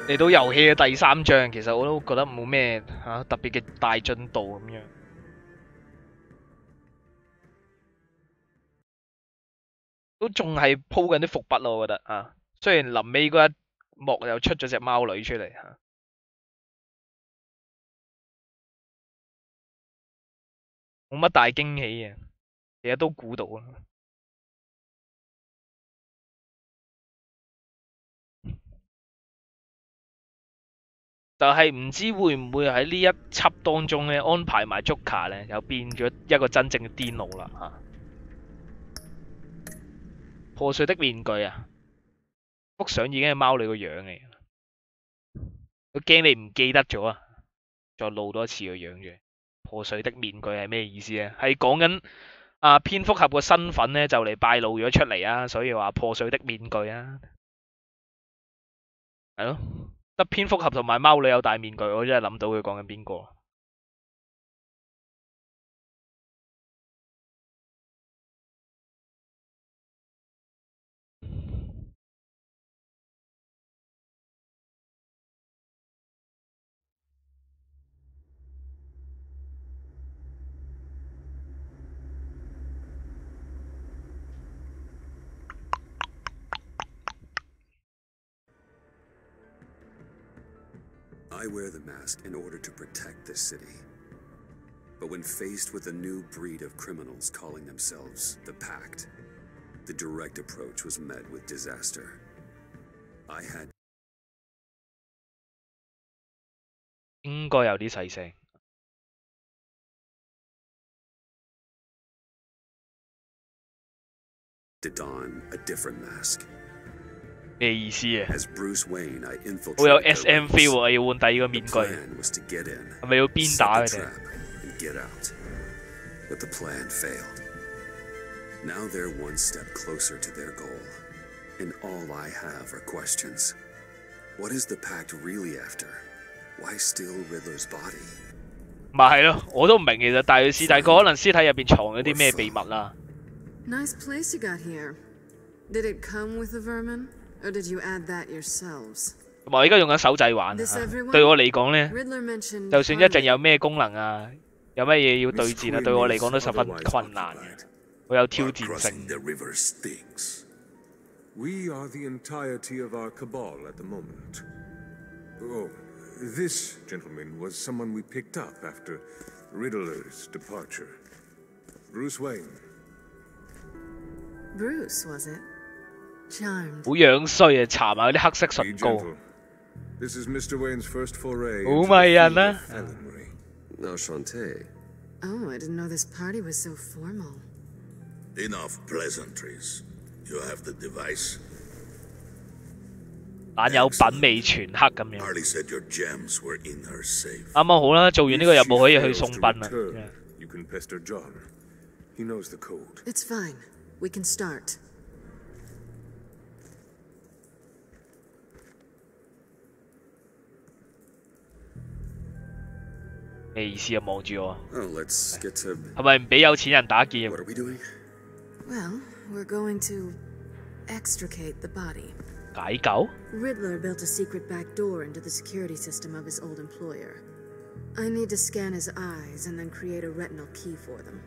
嚟到遊戲嘅第3章，其實我都覺得冇咩特別嘅大進度咁樣，都仲係鋪緊啲伏筆咯，我覺得啊。雖然臨尾嗰一幕又出咗隻貓女出嚟嚇，冇乜大驚喜嘅，其實都估到啦。就係唔知會唔會喺呢一輯當中咧安排埋 Joker 咧，又變咗一個真正嘅癲佬啦嚇。破碎的面具啊，幅相已經係貓女個樣嚟，佢驚你唔記得咗啊，再露多一次個樣嘅。破碎的面具係咩意思咧？係講緊蝙蝠俠個身份咧就嚟敗露咗出嚟啊，所以話破碎的面具啊，係咯。得蝙蝠俠同埋貓女有戴面具，我真係諗到佢講緊邊個。I wear the mask in order to protect the city. But when faced with a new breed of criminals calling themselves the Pact, the direct approach was met with disaster. I had 應該有啲細聲。to don a different mask. 咩意思啊？ As Bruce Wayne, I 好有 infiltrated SM their feel ranks. 喎，要換第二個 The 面具， plan was to get in, 係咪要鞭 set 打 the 佢哋？ trap, and get out. But the plan failed. Now they're one step closer to their goal. And all I have are questions. What is the Pact really after? Why steal Riddler's body? 咪係咯，我都唔明其實，但係佢屍體，佢可能屍體入邊藏咗啲咩秘密啦。 Nice place you got here. Did it come with the vermin, or did you add that yourselves? 同埋我而家用緊手掣玩，對我嚟講咧， Riddler mentioned 就算一陣有咩功能啊，有咩嘢要對戰啊，對我嚟講都十分困難嘅，好有挑戰性。 The river stinks. We are the entirety of our cabal at the moment. Oh, this gentleman was someone we picked up after Riddler's departure. Bruce Wayne. Bruce, was it? Charmed. 好樣衰啊！搽埋嗰啲黑色 Be 唇膏， gentle. This is Mr. Wayne's first foray 好 into the 迷人 field 啊 of！felonry. Now, Shantae. Oh, I didn't know this party was so formal. Enough pleasantries. You have the device. 懶有品味全黑咁樣。 Harley said your gems were in her safe. 啱啱好啦，做完呢個任 If she 務可以去 fails 送 to 殯啦。 return, you can pester John. He knows the code. It's fine. We can start. 咩意思啊？望住我， Oh, let's get to. 係咪唔俾有錢人打劍？ What are we doing? Well, we're going to extricate the body. 解救？ Riddler built a secret back door into the security system of his old employer. I need to scan his eyes and then create a retinal key for them.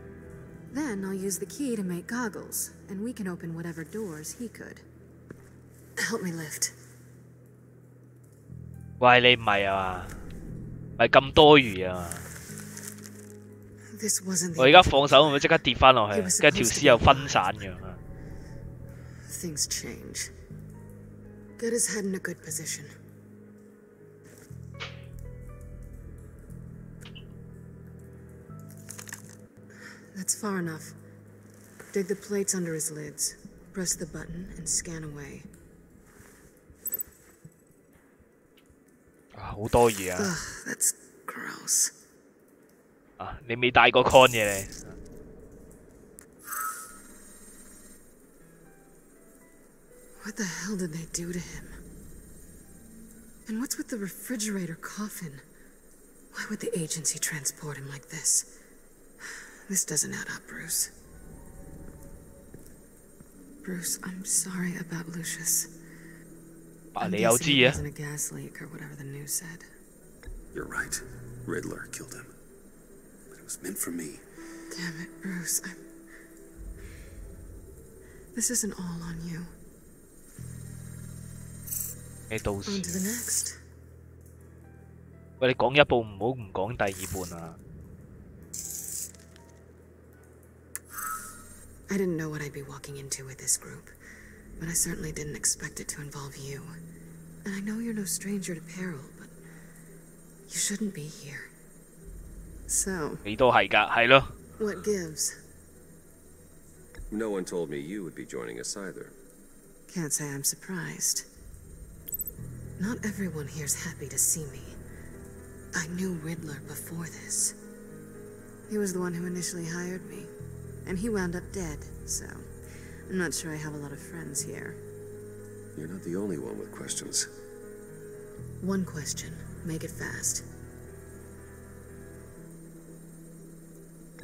Then I'll use the key to make goggles, and we can open whatever doors he could. Help me lift. 喂，你唔係啊嘛？咪咁多餘啊嘛？ This wasn't 我而 the 家放手，會唔會即刻跌翻落去？跟住條絲又分散嘅。 Things change. Get his head in a good position. That's far enough. Dig the plates under his lids. Press the button and scan away. 好多嘢啊！ Ugh, that's gross. 你未帶過 con 嘅你。 What the hell did they do to him? And what's with the refrigerator coffin? Why would the agency transport him like this? This doesn't add up, Bruce. Bruce, I'm sorry about Lucius. 啊， I'm 你又 guessing 知 it 嘅？ wasn't a gas leak or whatever the news said. You're right. Riddler killed him. But it was meant for me. Damn it, Bruce. This isn't all on you. 你到 On 時 to the next. 喂，你講一部唔好唔講第二半啊！ I didn't know what I'd be walking into with this group, but I certainly didn't expect it to involve you. And I know you're no stranger to peril, but you shouldn't be here. So, 你都係㗎，係咯。 what gives? No one told me you would be joining us either. Can't say I'm surprised. Not everyone here's happy to see me. I knew Riddler before this. He was the one who initially hired me, and he wound up dead, so I'm not sure I have a lot of friends here. You're not the only one with questions. One question. Make it fast.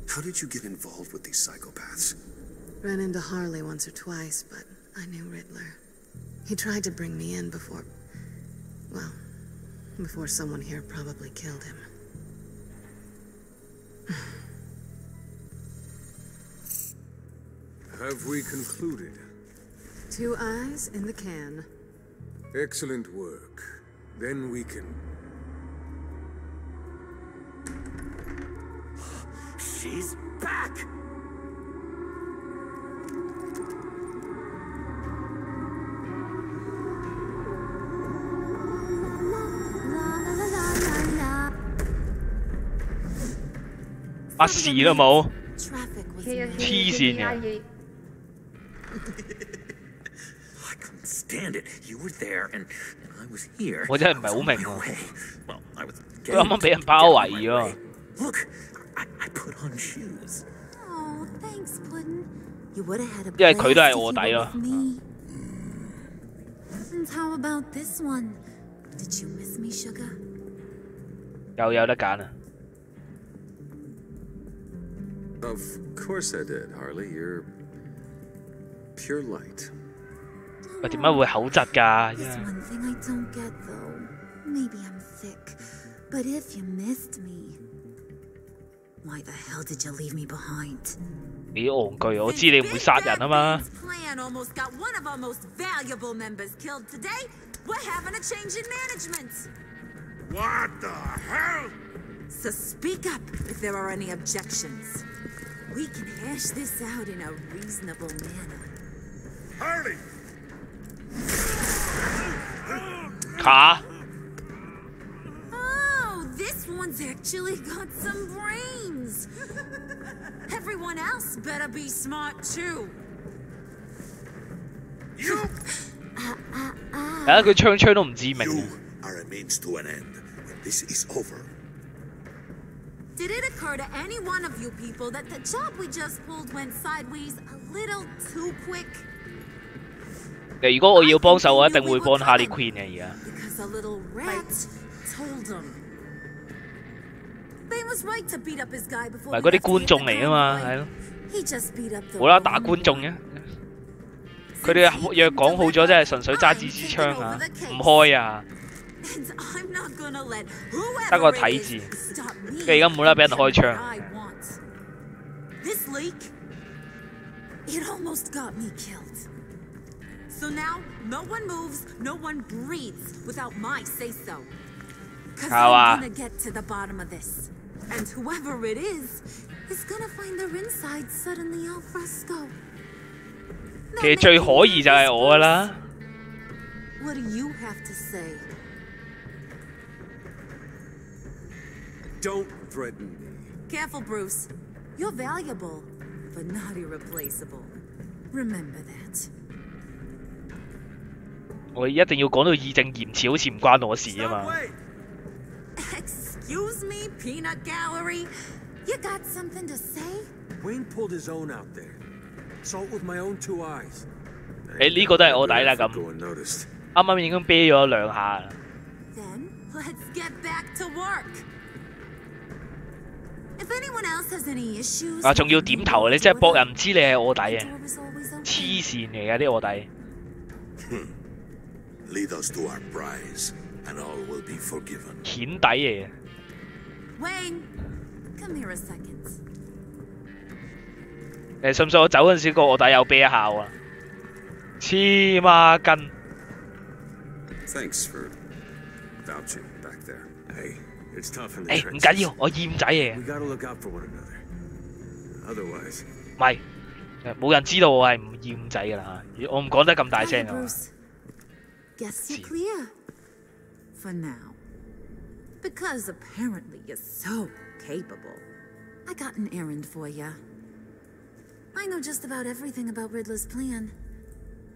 How did you get involved with these psychopaths? Ran into Harley once or twice, but I knew Riddler. He tried to bring me in before... well, before someone here probably killed him. Have we concluded? 2 eyes in the can. Excellent work. Then we can... She's back! Bắt xì都冇， Traffic was 黐線嘅。 I couldn't stand it. You were there and I was here. 我真係唔係好明 No 喎。 way. Well, I was 佢啱啱俾人包圍咗。 Look, I put on shoes. Oh, thanks, Puddin'. You would have had a 因為佢都係 blast if 卧 you 底 were 咯。 with me. And how about this one? Did you miss me, sugar? 有得揀啊！ Of course I did, Harley. You're pure light. 喂，點解會口窒㗎？ There's one thing I don't get, though. Maybe I'm thick, but if you missed me, why the hell did you leave me behind? 你戇居，我知你唔會殺人啊嘛。 Plan almost got one of our most valuable members killed today. We're having a change in management. What the hell? So speak up if there are any objections. We can hash this out in a reasonable manner. Harley! 卡 Oh, this one's actually got some brains. Everyone else better be smart too. You! 睇下佢槍都唔致命 You 嘅。 are a means to an end. When this is over, Did it occur to any one of you people that the job we just pulled went sideways a little too quick? 如果我要幫手，我一定會幫 Harley Quinn 嘅而家。 Because a little rat told him. They was right to beat up his guy before. 唔係嗰啲觀眾嚟啊嘛，係咯。 He just beat up the 冇啦，打觀眾嘅。佢哋約講好咗，真係純粹揸支槍啊，唔開啊。 And I'm not gonna let 得個 whoever 睇 it 字 is stop me 佢而家冇啦，俾人開 from 槍。 what I want. This leak, it almost got me killed. So now, no one moves, no one breathes without my say-so. Cause I'm gonna get to the bottom of this. And whoever it is gonna find their inside suddenly al fresco. 其實最可疑就係我㗎啦。 What do you have to say? Don't threaten me. Careful, Bruce. You're valuable, but not irreplaceable. Remember that. 我一定要講到義正言辭，好似唔關我事啊嘛。 Excuse me, Peanut Gallery. You got something to say? Wayne pulled his own out there. Saw it with my own 2 eyes. 誒呢個都係我底啦咁。 Go unnoticed. 啱啱已經啤咗2下。 Then let's get back to work. If anyone else has any issues, 啊，仲要點頭啊！你真係搏人唔知你係卧底啊！黐線嚟㗎啲卧底。Lead us to our prize, and all will be forgiven. 顯底嚟嘅。 Wayne, come here a second. 誒，信唔信我走嗰陣時個卧底有啤效啊？黐孖筋。 Thanks for vouching back there. Hey, it's tough in the 誒，唔 trenches. 緊要，我厭仔嚟 We 嘅。 gotta look out for one another. Otherwise, 唔係，冇人知道我係唔厭仔㗎啦嚇。我唔講得咁大 Hi, 聲啊。 Bruce. Guess you're clear. For now. Because apparently you're so capable. I got an errand for you. I know just about everything about Riddler's plan.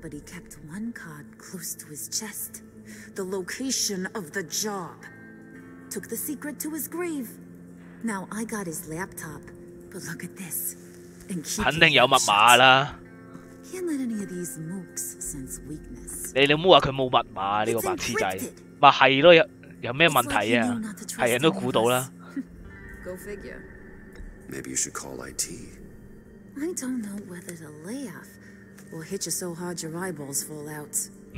But he kept one card close to his chest. The location of the job. Took the secret to his grave. Now I got his laptop. But look at this. And keep 肯定有密碼啦。 Can't let any of these mooks sense weakness. 你唔好話佢冇密碼呢個白痴仔。咪係咯，有咩問題啊？係人都估到啦。 Go figure. Maybe you should call IT. I don't know whether to laugh or hit you so hard your eyeballs fall out.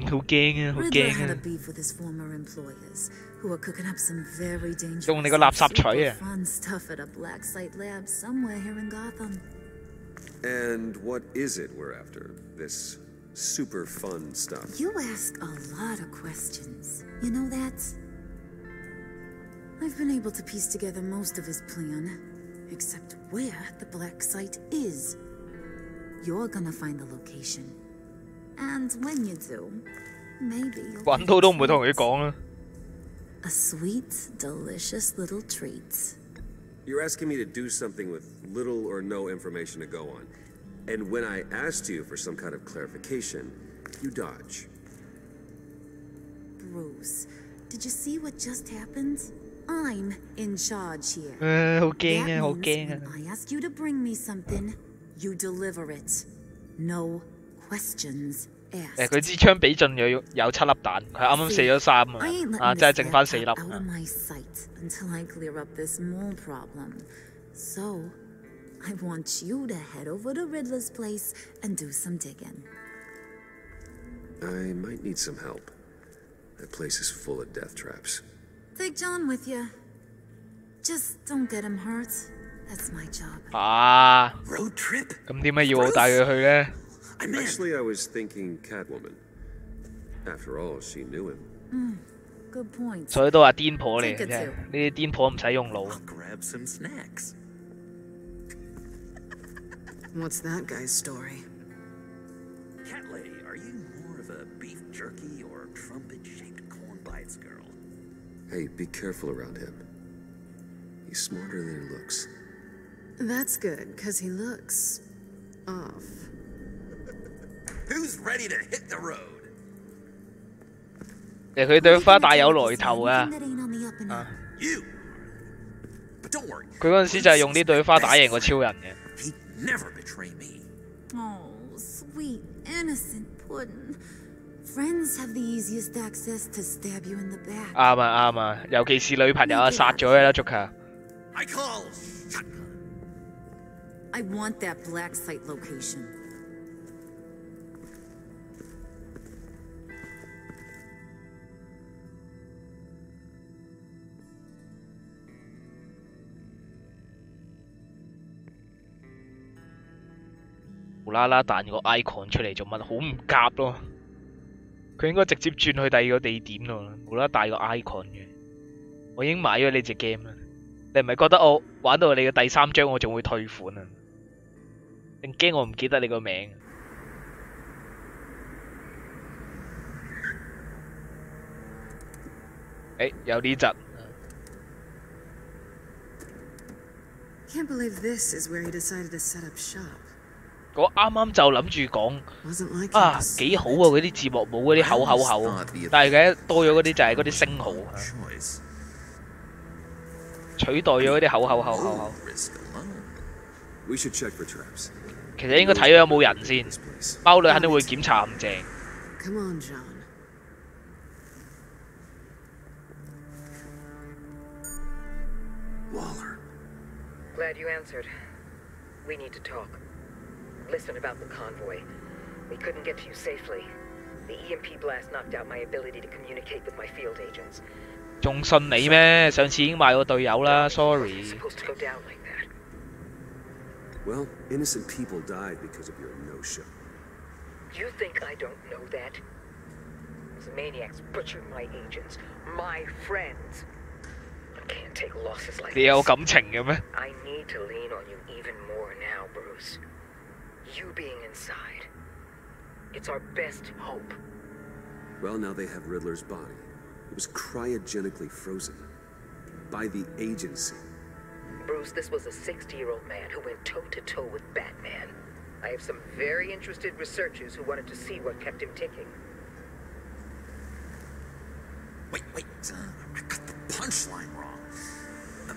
好驚啊！好 Riddler 驚 had a 啊！ beef with his former employers, who were cooking up some very dangerous, 用你個垃圾錘啊！ super fun stuff at a black site lab somewhere here in Gotham. And what is it we're after? This super fun stuff. You ask a lot of questions. You know that? I've been able to piece together most of his plan, except where the black site is. You're gonna find the location. And when you do, maybe you'll 揾到都唔會同佢講啦。 a sweet, delicious little treat. You're asking me to do something with little or no information to go on. And when I asked you for some kind of clarification, you dodge. Bruce, did you see what just happened? I'm in charge here. 好驚啊！ That 好 means 驚啊！ when I ask you to bring me something, you deliver it. No questions 誒， asked. 佢支槍比盡有7粒彈，佢啱啱死咗3 I ain't 啊！ letting 真係 this 剩翻4 laptop 粒 out 啊 of my sight until I clear up this mole problem. So, I want you to head over to Riddler's place and do some digging. I might need some help. That place is full of death traps. Take John with you. Just don't get him hurt. That's my job. 啊！ Road trip? 咁點解要我帶佢去咧？ I'm in. Actually, I was thinking Catwoman. After all, she knew him. Good point. 所以都話癲婆嚟嘅 Take it 啫， too. 呢啲癲婆唔使用腦。 I'll grab some snacks. What's that guy's story? Cat lady, are you more of a beef jerky or trumpet-shaped corn bites girl? Hey, be careful around him. He's smarter than he looks. That's good, because he looks off. Who's ready to hit the road? 其實佢對花大有來頭啊！ That ain't on the up and up. You. But don't worry. 佢嗰陣時就係用呢對花打贏個超人嘅。 He'd never betray me. Oh, sweet, innocent puddin'. Friends have the easiest access to stab you in the back. 啱啊啱啊，尤其是女朋友啊，殺咗佢啦，捉佢。 I call shotgun. I want that black site location. .無啦啦彈個 icon 出嚟做乜？好唔夾咯！佢應該直接轉去第二個地點咯，無啦啦帶個 icon 嘅。我已經買咗呢隻 game 啦，你唔係覺得我玩到你嘅第3章我仲會退款啊？定驚我唔記得你個名？誒，有呢窒。 Can't believe this is where he decided to set up shop. 我啱啱就諗住講 Wasn't like him 啊 to say 幾好啊！嗰啲字幕冇嗰啲口口口啊，但係嘅多咗嗰啲就係嗰啲星號啊， Choice. 取代咗嗰啲口口口口口。 Risk alone. We should check for traps. 其實應該睇咗有冇人先， This place. 貓女肯定會檢查陷阱。 Come on, John. Waller. Glad you answered. We need to talk. Listen about the convoy. We couldn't get to you safely. The EMP blast knocked out my ability to communicate with my field agents. 仲信你咩？上次已經賣過隊友啦 ，sorry。 Supposed to go down like that. Well, innocent people died because of your no-show. You think I don't know that? Those maniacs butchered my agents, my friends. I can't take losses like 你有 this. 感情嘅咩？ I need to lean on you even more now, Bruce. You being inside. It's our best hope. Well, now they have Riddler's body. It was cryogenically frozen. By the agency. Bruce, this was a 60-year-old man who went toe-to-toe with Batman. I have some very interested researchers who wanted to see what kept him ticking. Wait. I got the punchline wrong.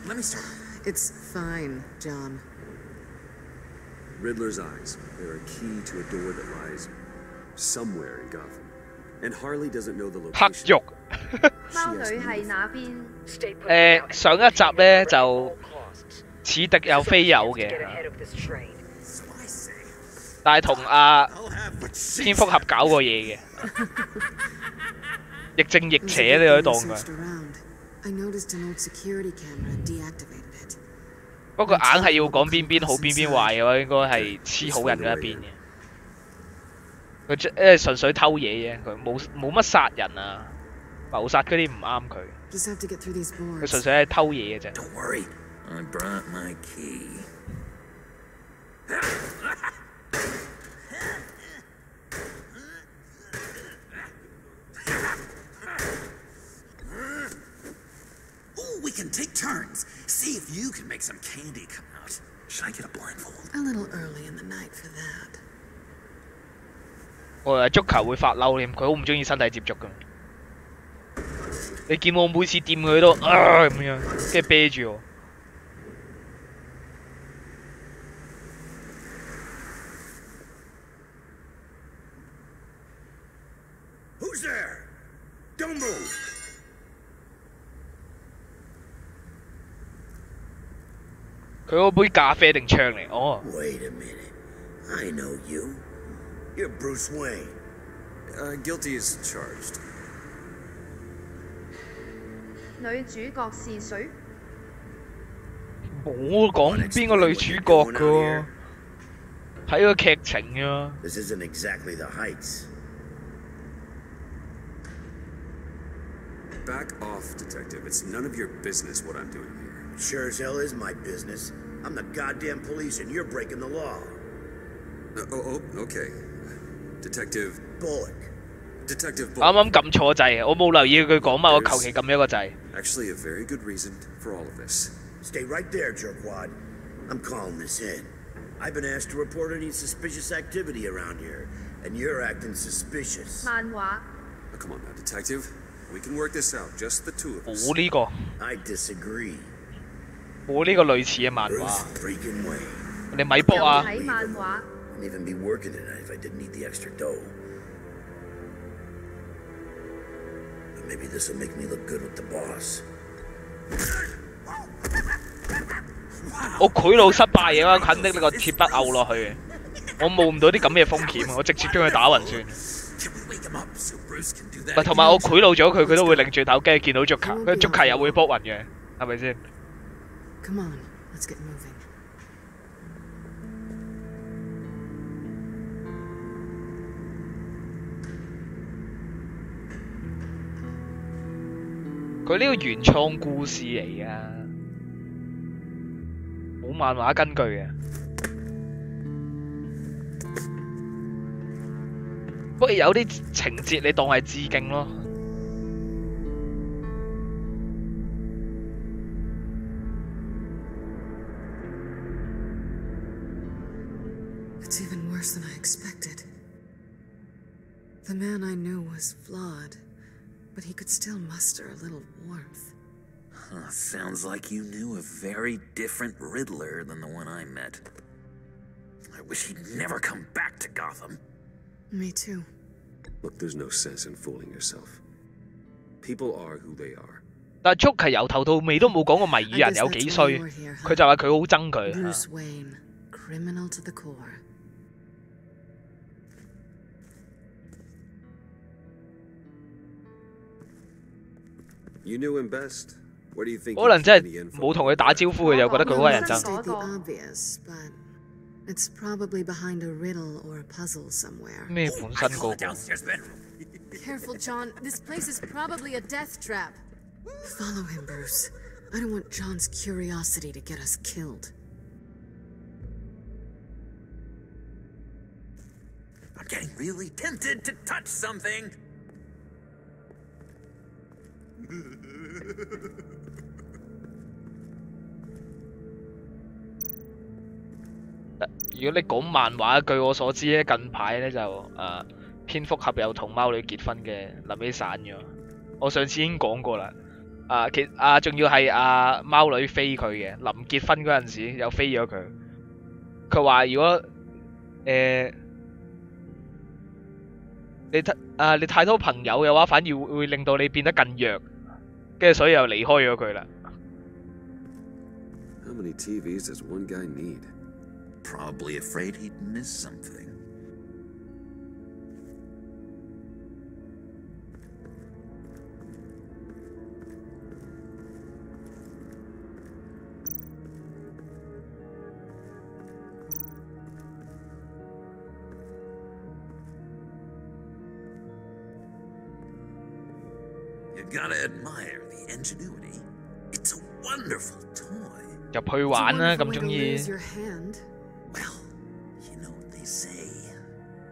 Let me start. It's fine, John. Riddler's eyes. They're a key to a door that lies somewhere in Gotham. And Harley doesn't know the 黑 location. 肉。 貓女係哪邊？ Stay put 上一集咧就似敵有非有 get 嘅， ahead of this train. 但係同蝙蝠俠搞過嘢嘅，亦正亦 As 邪你可以當 everything 佢。 searched around, I noticed an old security camera and deactivated it. 不過硬係要講邊好邊壞嘅話，應該係黐好人嗰一邊嘅。佢因為純粹偷嘢啫，佢冇乜殺人啊、謀殺嗰啲唔啱佢。 Just have to get through these 佢 boards. 純粹係偷嘢嘅啫。 Don't worry, I brought my key. Ooh, we can take turns. See if you can make some candy come out. Should I get a blindfold? A little early in the night for that. 我話足球會發嬲添，佢好唔中意身體接觸㗎。你見我每次掂佢都咁樣，跟住啤住我。 Who's there? Don't move. 佢嗰杯咖啡定唱嚟？哦。 Wait a minute. I know you. You're Bruce Wayne. Guilty as charged. 女主角是誰？冇講邊個女主角㗎喎，睇個劇情啊。 This isn't exactly the Heights. Back off, Detective. It's none of your business what I'm doing here. Sure as hell is my business. I'm the goddamn police and you're breaking the law. Okay. Detective Bullock. Detective 啱 Bullock. 啱撳錯掣，我冇留意佢講乜，我求其撳一個掣。 Actually, a very good reason for all of this. Stay right there, jerkwad. I'm calling this in. I've been asked to report any suspicious activity around here, and you're acting suspicious. 漫畫。 Now, come on now, Detective. We can work this out, just the two of us. 冇呢個， I disagree. 冇呢個類似嘅漫畫。 Bruce freaking Wayne. 你咪卜啊！ 睇漫畫。 I'd even be working tonight if I didn't need the extra dough. But maybe this'll make me look good with the boss. 我賄賂失敗嘅話，肯定呢個鐵筆摳落去。我冒唔到啲咁嘅風險，我直接將佢打暈算。唔係，同埋我賄賂咗佢，佢都會擰轉頭，跟住見到足球，佢足球又會卜暈嘅，係咪先？ Come on, let's get moving. 佢呢個原創故事嚟噶，冇漫畫根據嘅。不過有啲情節你當係致敬咯。 It's even worse than I expected. The man I knew was flawed, but he could still muster a little warmth. Huh, sounds like you knew a very different Riddler than the one I met. I wish he'd never come back to Gotham. Me too. Look, there's no sense in fooling yourself. People are who they are. 但係 Joker 由頭到尾都冇講過謎語人有幾衰，佢就話佢好憎佢。 Bruce Wayne, criminal to the core. You knew him best. Where do you think 可能真係冇同佢打招呼嘅，就覺得佢好乞人 Let's 憎。 state the obvious, but it's probably behind a riddle or a puzzle somewhere. 咩本身嗰個？ Careful, John. This place is probably a death trap. Follow him, Bruce. I don't want John's curiosity to get us killed. I'm getting really tempted to touch something. Ờ, 如果你講漫畫，據我所知咧，近排咧就蝙蝠俠有同貓女結婚嘅，臨尾散咗。我上次已經講過啦。仲要係貓女飛佢嘅，臨結婚嗰陣時又飛咗佢。佢話如果你太多朋友嘅話，反而會令到你變得更弱，跟住所以又離開咗佢啦。How many TVs does one guy need? Probably afraid he'd miss something. You gotta admire the ingenuity. It's a wonderful toy. 入去玩啦，咁中意。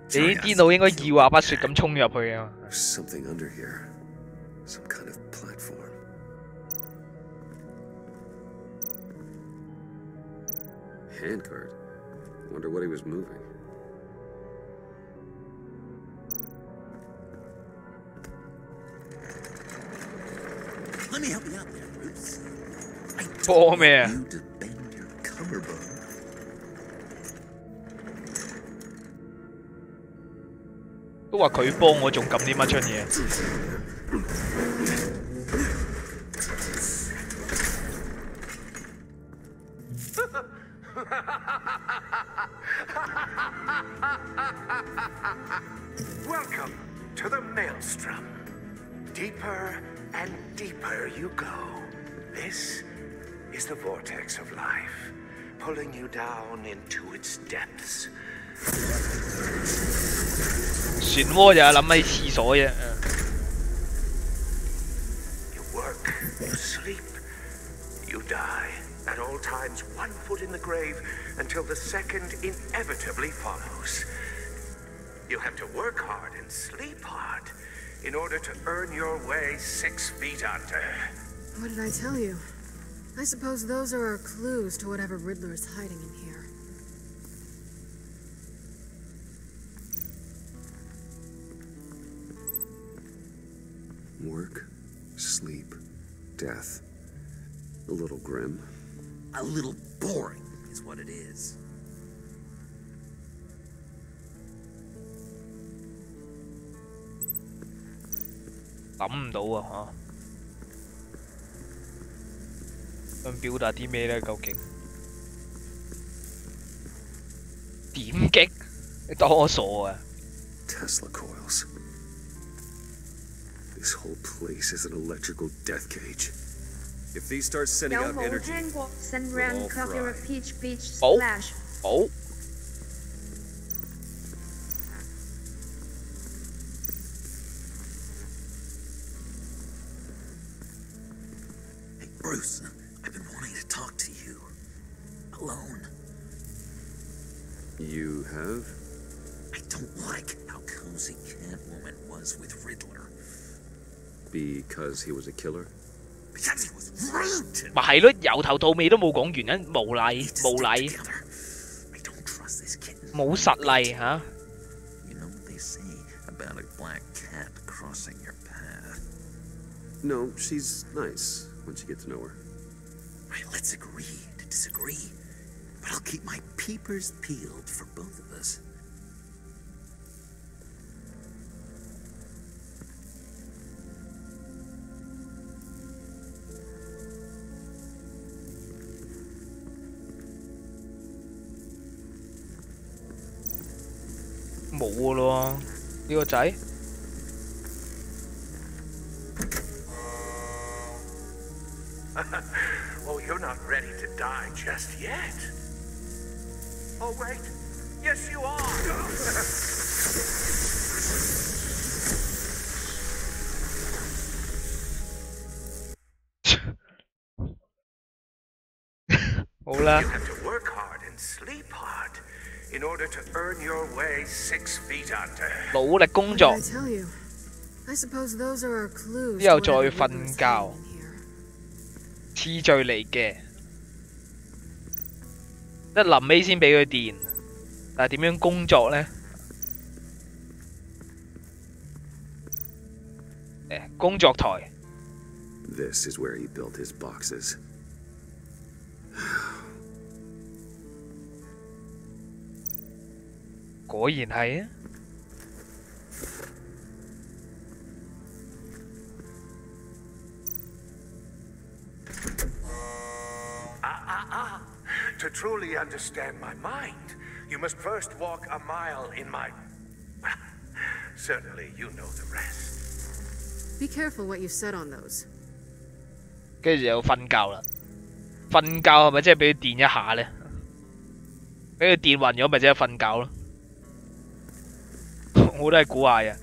你啲電腦應該二話不說咁衝入去啊！ Something under here. Some kind of platform. Handcart. Wonder what he was moving. Let me help you out there, Bruce. I told you to bend your collarbone. 都話佢幫我，仲撳啲乜出嘢？ Welcome to the Maelstrom. Deeper and deeper you go. This is the vortex of life, pulling you down into its depths. 漩渦就係諗起廁所啫。 You work, you sleep, you die. At all times, one foot in the grave until the second inevitably follows. You have to work hard and sleep hard in order to earn your way 6 feet under. What did I tell you? I suppose those are our clues to whatever Riddler is hiding in here. Work, sleep, death. A little grim. A little boring is what it is. "諗唔到啊嚇，想表達啲咩咧？究竟點擊？你當我傻啊？ Tesla coils. This whole place is an electrical death cage. If these start sending 有 out 冇 energy, 聽過 Send round coffee with peach beach 好 splash？ 好。 Hey, Bruce, I've been wanting to talk to you. Alone. you have? I don't like how cozy Catwoman was with Riddler. Because he was a killer? Because he was rude to 咪係咯，由頭到尾都冇講原因，無禮無禮， I don't trust this kitten. 冇實例嚇。 You know what they say about a black cat crossing your path? No, she's nice once you get to know her. Right, let's agree to disagree. But I'll keep my peepers peeled for both of us. "冇㗎咯，呢個仔。Oh, you're not ready to die just yet. Oh, wait. Yes, you are.好啦。 You have to work hard and sleep hard in order to earn your way 6 feet under. 努力工作。 I tell you, I suppose those are our clues. 之後再瞓覺，次序嚟嘅，即係臨尾先俾佢電，但係點樣工作呢？工作台。 This is where he built his boxes. 果然係啊！ To truly understand my mind, you must first walk a mile in my... Certainly, you know the rest. Be careful what you set on those. 跟住就瞓覺啦。瞓覺係咪即係俾佢電一下呢？俾佢電暈咗，咪即係瞓覺咯。我都係估下嘅。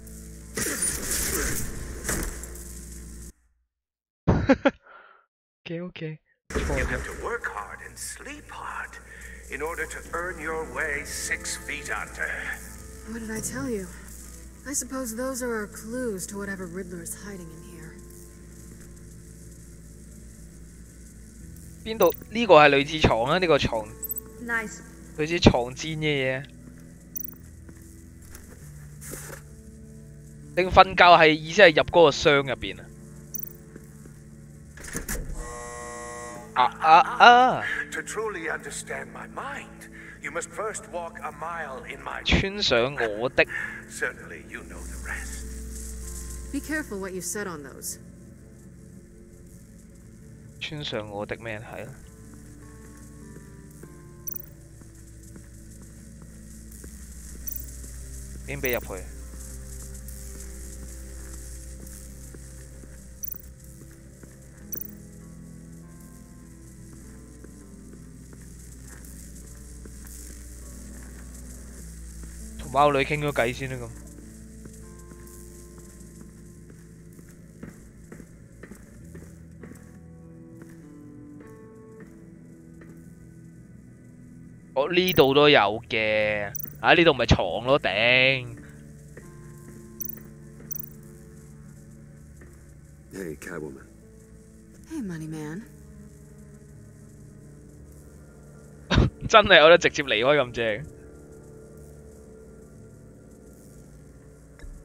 OK。 You have to work hard and sleep hard in order to earn your way 6 feet under. What did I tell you? I suppose those are our clues to whatever Riddler is hiding in here. 邊度？呢個係類似床啊！呢個床 Nice. 類似床墊嘅嘢。定瞓覺係意思係入嗰個箱入邊啊？ To truly understand my mind, you must first walk a mile in my... 穿上我的。 Certainly, you know the rest. Be careful what you set on those. 穿上我的咩係啊？邊俾入去？ 貓女傾咗偈先啦咁。我呢度都有嘅，啊呢度咪床咯頂。Hey, Catwoman. Hey, Money Man. 真係有得直接離開咁正。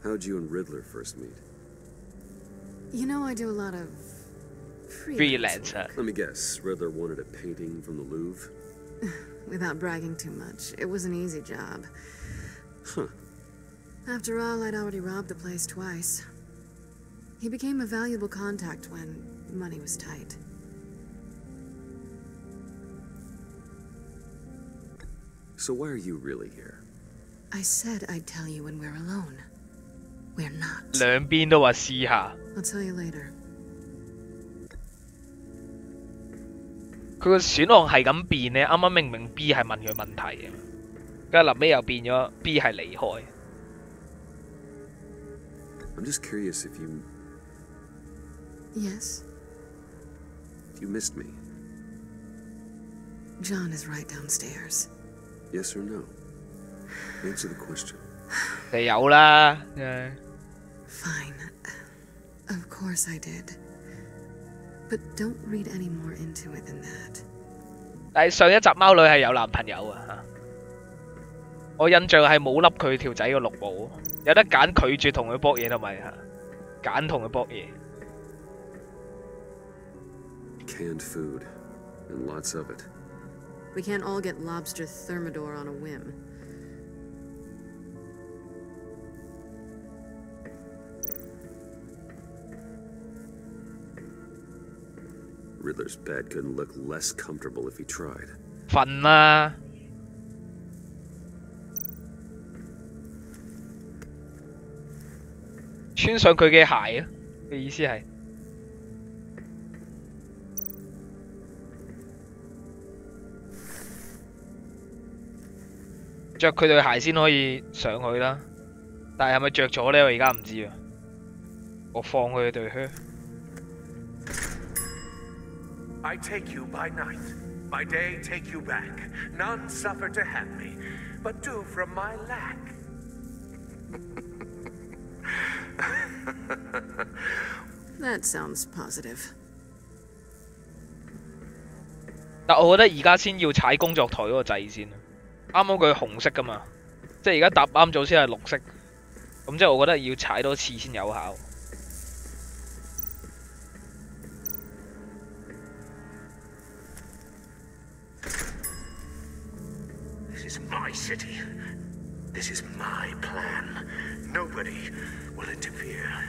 How'd you and Riddler first meet? You know, I do a lot of freelancer. Let me guess, Riddler wanted a painting from the Louvre? Without bragging too much, it was an easy job. Huh. After all, I'd already robbed the place twice. He became a valuable contact when money was tight. So why are you really here? I said I'd tell you when we're alone. We're not. 兩邊都話試下。 I'll tell you later. 佢個選項係咁變呢，啱啱明明 B 係問佢問題嘅，跟住臨尾又變咗 B 係離開。I'm just curious if you... Yes? You missed me. John is right downstairs. Yes or no? Answer the question. 就有啦。 Fine. Of course I did. But don't read any more into it than that. 但係上一集貓女係有男朋友啊！我印象係冇笠佢條仔個綠帽，有得揀拒絕同佢搏嘢同埋揀同佢搏嘢。 Canned food, and lots of it. We can't all get lobster thermidor on a whim. Riddler's bed couldn't look less comfortable if he tried. 瞓啦！穿上佢嘅鞋啊！嘅意思係着佢對鞋先可以上去啦。但係係咪着咗咧？我而家唔知啊。我放佢對靴。I take you by night, by day take you back. None suffer to have me, but do from my lack. That sounds positive. 但我覺得而家先要踩工作台嗰個掣先。啱啱佢紅色噶嘛，即係而家搭啱咗先係綠色。咁即係我覺得要踩多次先有效。This is my city. This is my plan. Nobody will interfere.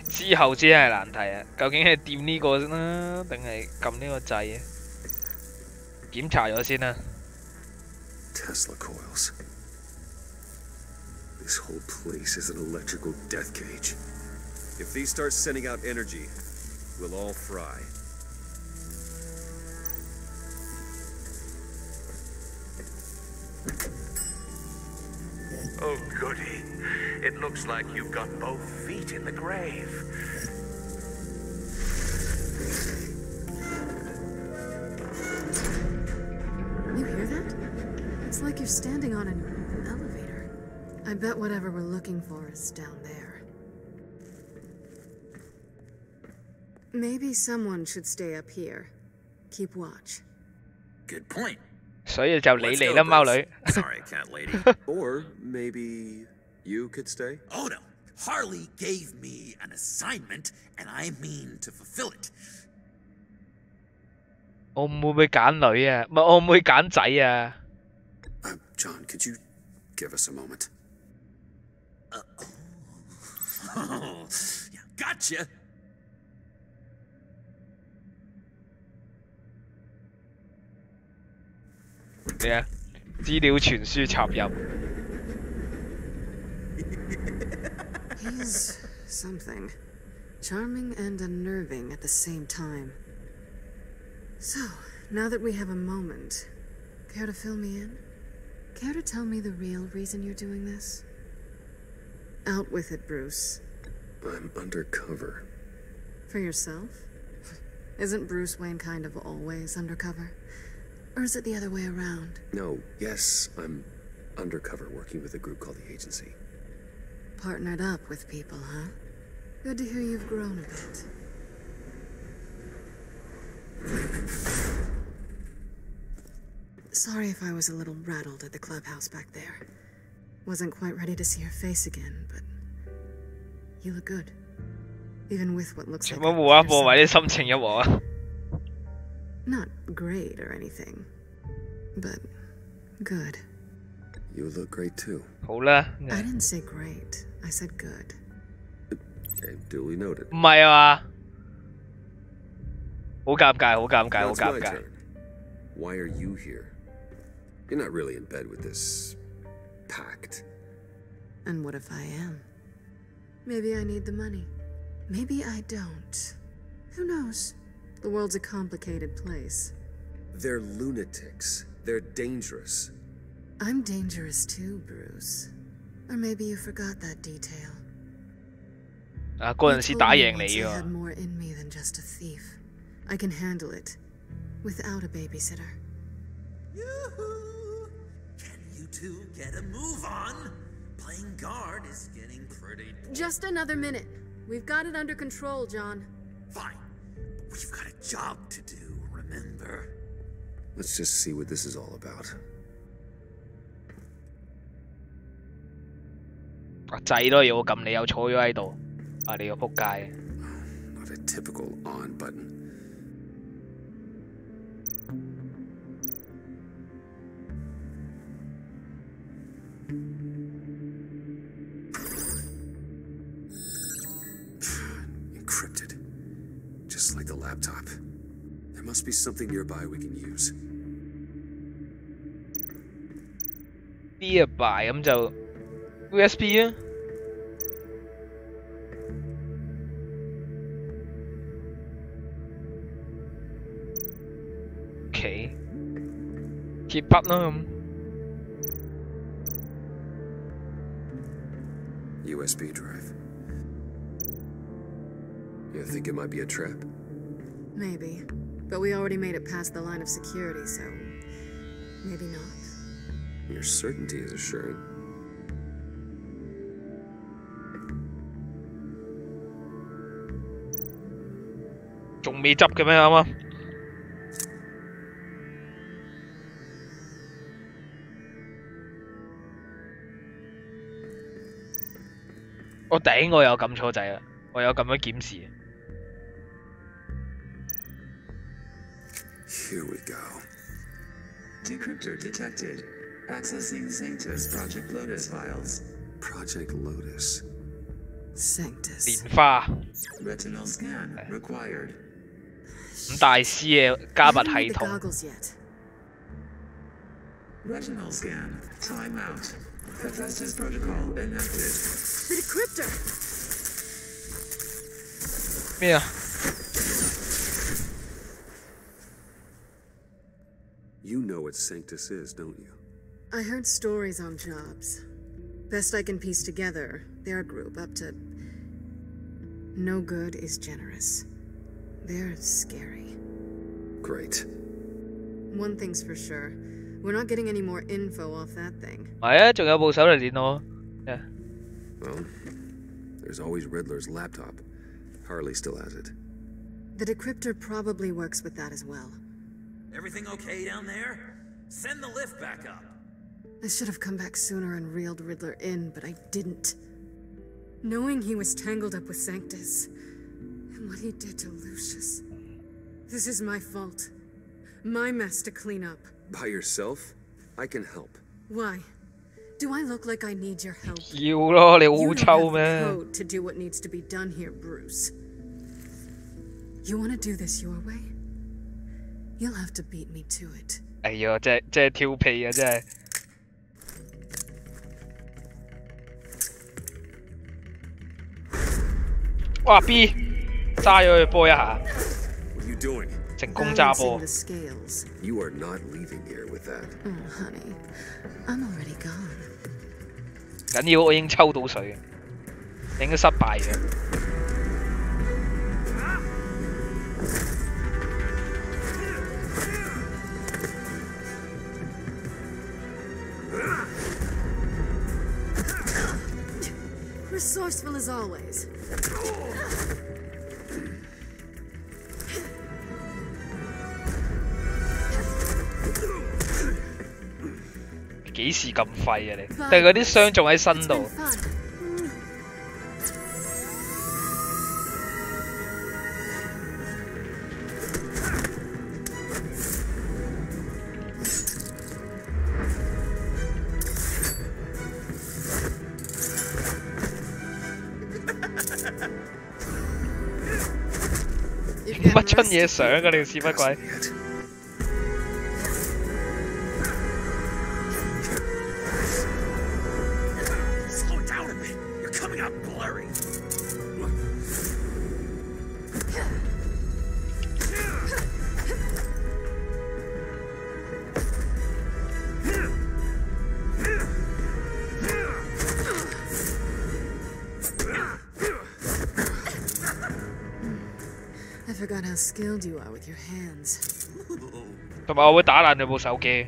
之後先係難題啊！究竟係掂呢個先啦，定係撳呢個掣啊？檢查咗先啦。Tesla coils. This whole place is an electrical death cage. If these start sending out energy, we'll all fry. Oh, goody. It looks like you've got both feet in the grave. You hear that? It's like you're standing on an elevator. I bet whatever we're looking for is down there. Maybe someone should stay up here. Keep watch. Good point. 所以就你嚟啦，貓女。Sorry, cat lady. Or maybe you could stay? Oh no. Harley gave me an assignment, and I mean to fulfill it. 我唔會揀女啊，唔係我唔會揀仔啊。John, could you give us a moment? Oh, yeah, gotcha. 咩啊？資料傳輸插入。He's something. Charming and unnerving at the same time. So, now that we have a moment, care to fill me in? Care to tell me the real reason you're doing this? Out with it, Bruce. I'm undercover. For yourself? Isn't Bruce Wayne kind of always undercover? Or is it the other way around? No, yes, I'm undercover working with a group called the Agency. Partnered up with people, huh? Good to hear you've grown a bit. Sorry if I was a little rattled at the clubhouse back there. Wasn't quite ready to see your face again, but you look good. Even with what looks like not great or anything, but good. You look great too. I didn't say great. I said good. Okay, duly noted. 唔係啊嘛，好尷尬，好尷尬，好 Now it's my 尷尬。 turn. Why are you here? You're not really in bed with this pact. And what if I am? Maybe I need the money. Maybe I don't. Who knows? The world's a complicated place. They're lunatics. They're dangerous. I'm dangerous too, Bruce. Or maybe you forgot that detail. 啊，嗰陣時打贏你 I had 喎。 more in me than just a thief. I can handle it without a babysitter. Yoo-hoo! Can you two get a move on? Playing guard is getting pretty... Just another minute. We've got it under control, John. Fine. But we've got a job to do, remember? Let's just see what this is all about. 個掣都要我撳，你又坐咗喺度，啊你個仆街！ Not a typical on button. Encrypted. Just like the laptop. There must be something nearby we can use. Nearby 咁就 USB 啊。鉛筆咯咁。USB drive. You think it might be a trap? Maybe. But we already made it past the line of security, so maybe not. Your certainty is assuring.仲未執嘅咩啱啱？我頂我有撳錯掣啦，我有咁樣檢視。Here we go. Decryptor detected. Accessing Sanctus Project Lotus files. Project Lotus. Sanctus. 蓮花。Retinal scan required. 咁大師嘅加密系統。Retinal scan. Time out. Hephaestus protocol enacted. The decryptor. 咩啊？ You know what Sanctus is, don't you? I heard stories on jobs. Best I can piece together, their group up to... No good is generous. They're scary. Great. One thing's for sure. We're not getting any more info off that thing. 係啊，仲有部手提電腦。Yeah. Well, there's always Riddler's laptop. Harley still has it. The decryptor probably works with that as well. Everything okay down there? Send the lift back up. I should have come back sooner and reeled Riddler in, but I didn't. Knowing he was tangled up with Sanctus, and what he did to Lucius. This is my fault. My mess to clean up. By yourself? I can help. Why? Do I look like I need your help? 要咯，你好 You 臭 don't have 咩 the code to do what needs to be done here, Bruce. You want to do this your way? You'll have to beat me to it. 哎呀，真係跳皮啊！真係。哇 B 揸咗佢波一下。What are you doing? 成功揸波。 You are not leaving here with that. Oh, honey, I'm already gone. 緊要我已經抽到水，應該失敗嘅。Resourceful as always. 幾時咁廢啊你？定係嗰啲傷仲喺身度？乜春嘢相㗎你屎乜鬼？ I forgot how skilled you are with your hands. 同埋我會打爛你部手機。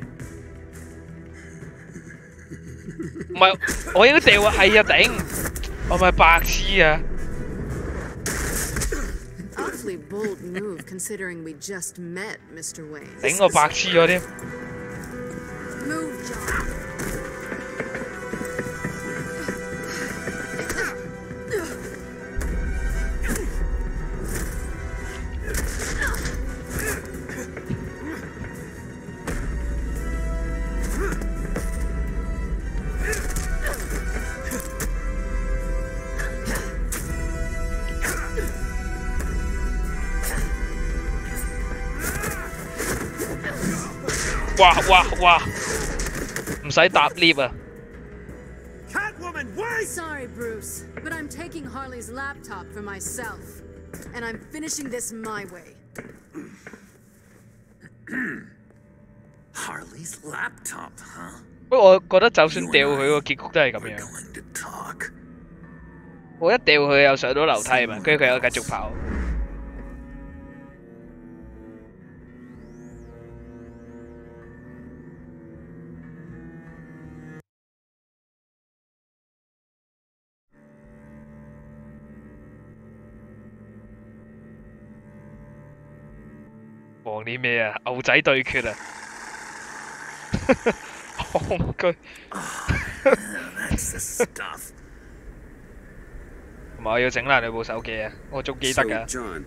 唔係，我應該掉啊！係啊，頂！我咪白痴啊！ Awfully bold move considering we just met, Mr. Wayne. 頂我白痴咗添。 Move, John. 哇！唔使搭 lift 啊！ Catwoman, wait! Sorry, Bruce, but I'm taking Harley's laptop for myself, and I'm finishing this my way. Harley's laptop, huh? 不過我覺得就算掉佢個結局都係咁樣。我一掉佢又上到樓梯嘛，跟住佢又繼續跑。望啲咩啊？牛仔對決啊！戇居。同埋我要整爛你部手機啊！我仲記得㗎。John,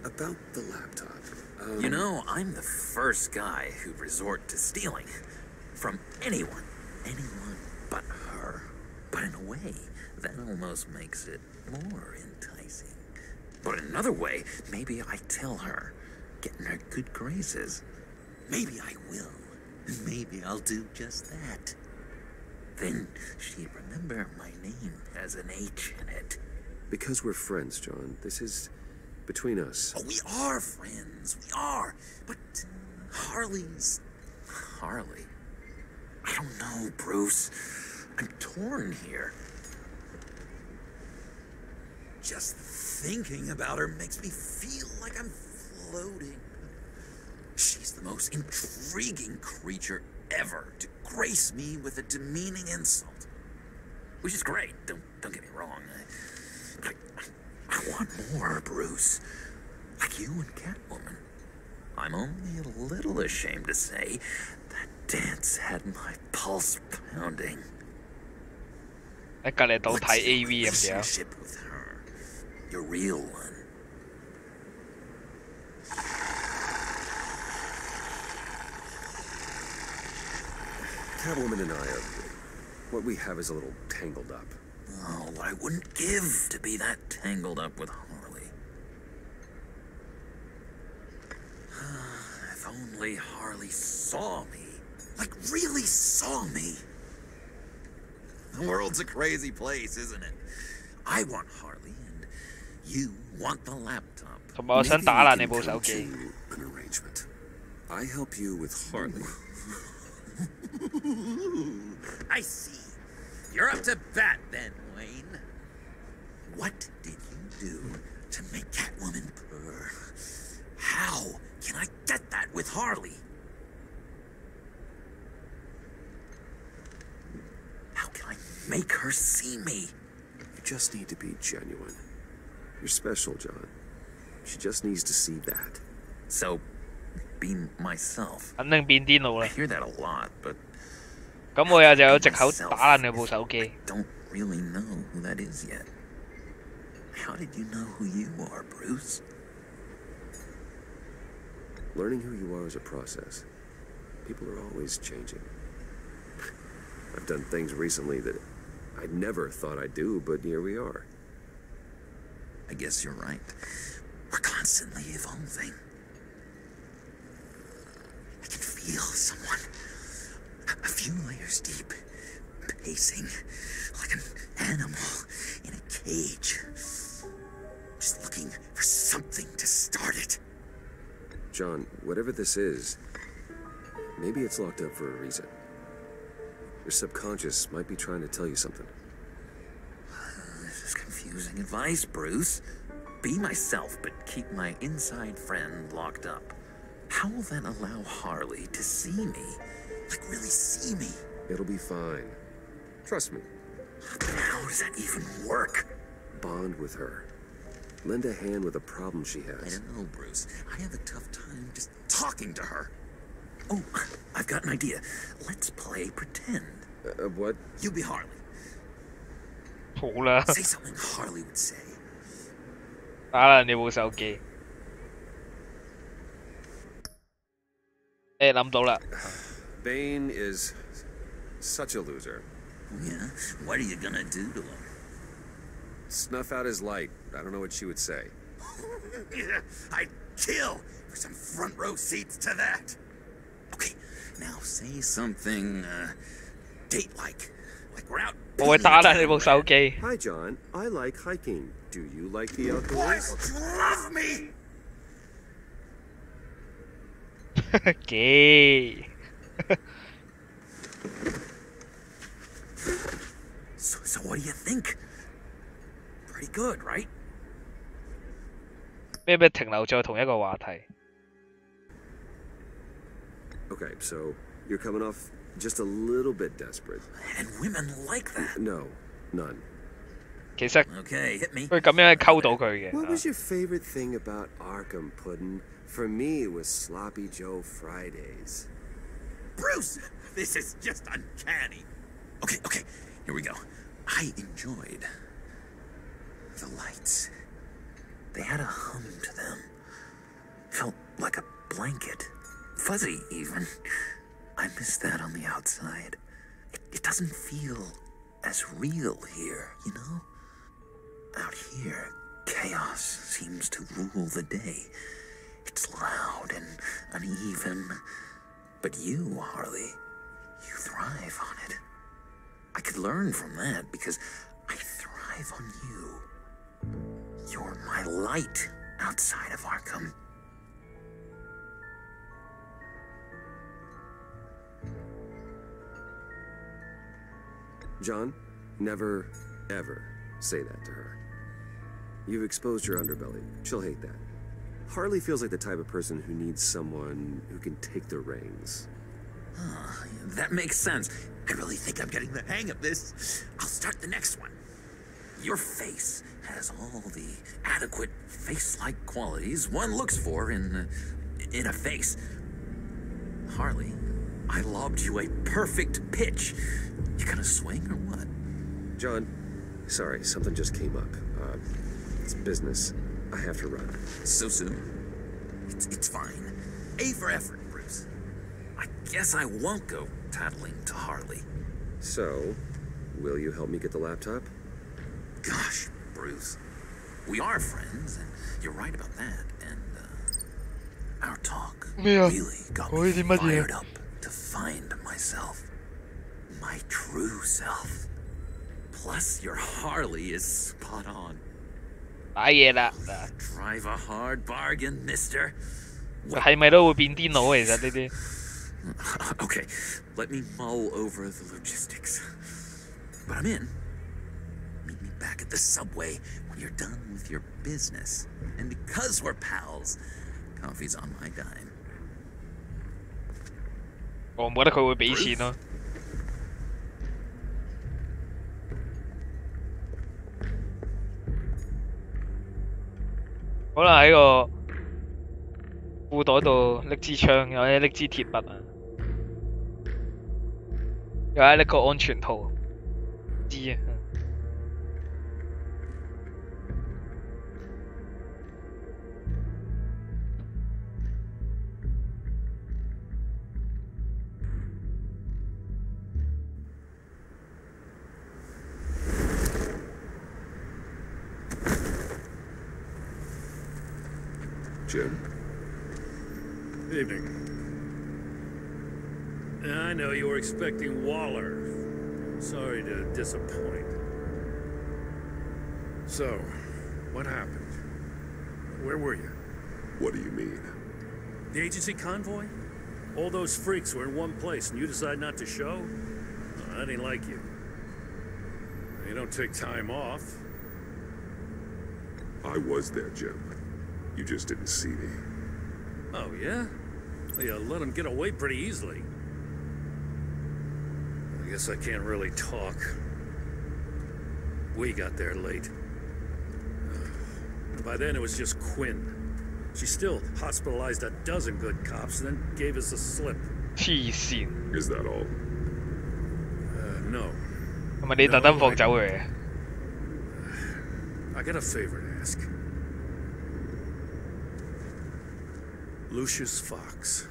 about the laptop. You know, I'm the first guy who'd resort to stealing from anyone but her. But in a way, that almost makes it more enticing. But in another way, maybe I tell her, get in her good graces. Maybe I will. Maybe I'll do just that. Then she'd remember my name has an H in it. Because we're friends, John. This is between us. Oh, we are friends. We are. But Harley's Harley. I don't know, Bruce. I'm torn here. Just thinking about her makes me feel like I'm floating. She's the most intriguing creature ever to grace me with a demeaning insult. Which is great, don't get me wrong. I want more, Bruce. Like you and Catwoman. I'm only a little ashamed to say that dance had my pulse pounding. 喺隔離度睇 AV 咁樣。 Relationship with her, your real one. Catwoman and I are... What we have is a little tangled up. Oh, what I wouldn't give to be that tangled up with Harley. If only Harley saw me. Like, really saw me. The world's a crazy place, isn't it? I want Harley, and you want the laptop. 同埋我想打爛你部手機。 An arrangement. I help you with Harley. I see. You're up to bat then, Wayne. What did you do to make Catwoman purr? How can I get that with Harley? How can I make her see me? You just need to be genuine. You're special, John. She just needs to see that. So, be myself. 肯定變癲佬啦。 I hear that a lot, but 咁我又就有藉口打爛你部手機。 don't really know who that is yet. How did you know who you are, Bruce? Learning who you are is a process. People are always changing. I've done things recently that I never thought I'd do, but here we are. I guess you're right. We're constantly evolving. I can feel someone a few layers deep, pacing like an animal in a cage. Just looking for something to start it. John, whatever this is, maybe it's locked up for a reason. Your subconscious might be trying to tell you something. This is confusing advice, Bruce. Be myself, but keep my inside friend locked up. How will that allow Harley to see me? Like, really see me? It'll be fine. Trust me. But how does that even work? Bond with her. Lend a hand with a problem she has. I don't know, Bruce. I have a tough time just talking to her. Oh, I've got an idea. Let's play pretend. What? You be Harley. 好啦。 Say something Harley would say. 打爛你部手機。諗到啦。 Bane is such a loser. Yeah? What are you gonna do to him? Snuff out his light. I don't know what she would say. I'd kill for some front row seats to that. Okay, now say something, date-like. Like we're out. 我會打爛你部手機。 Hi, John. I like hiking. Do you like the outdoors? Love me! Gay. So what do you think? Pretty good, right? 咩停留在同一個話題。 Okay, so you're coming off just a little bit desperate. And women like that. No, none. 其實 Okay, hit me. 佢咁樣係溝到佢嘅。 What was your favorite thing about Arkham, Puddin'? For me, it was Sloppy Joe Fridays. Bruce, this is just uncanny. Okay, here we go. I enjoyed the lights. They had a hum to them. Felt like a blanket. Fuzzy, even. I miss that on the outside. It doesn't feel as real here, you know? Out here, chaos seems to rule the day. It's loud and uneven. But you, Harley, you thrive on it. I could learn from that because I thrive on you. You're my light outside of Arkham. John, never, ever say that to her. You've exposed your underbelly. She'll hate that. Harley feels like the type of person who needs someone who can take the reins. That makes sense. I really think I'm getting the hang of this. I'll start the next one. Your face has all the adequate face-like qualities one looks for in a face. Harley, I lobbed you a perfect pitch. You gonna swing or what? John, sorry, something just came up. It's business. I have to run. So soon? It's fine. A for effort, Bruce. I guess I won't go tattling to Harley. So, will you help me get the laptop? Gosh, Bruce. We are friends, and you're right about that. And, our talk really got me fired up to find myself. My true self. Plus, your Harley is spot on. Drive a hard bargain, mister. 係咪都會變癲佬其實呢啲？ Okay, let me mull over the logistics. But I'm in. Meet me back at the subway when you're done with your business. And because we're pals, coffee's on my dime. 我唔覺得佢會俾錢咯。 可能喺個褲袋度拎支槍，或者拎支鐵筆啊，又係拎個安全套，知啊。Jim? Evening. I know you were expecting Waller. Sorry to disappoint. So, what happened? Where were you? What do you mean? The agency convoy? All those freaks were in one place and you decide not to show? Oh, that ain't like you. You don't take time off. I was there, Jim. You just didn't see me. Oh, yeah? Well, you let him get away pretty easily. I guess I can't really talk. We got there late. By then, it was just Quinn. She still hospitalized a dozen good cops and then gave us a slip. Is that all? No. I got a favor to ask. Lucius Fox.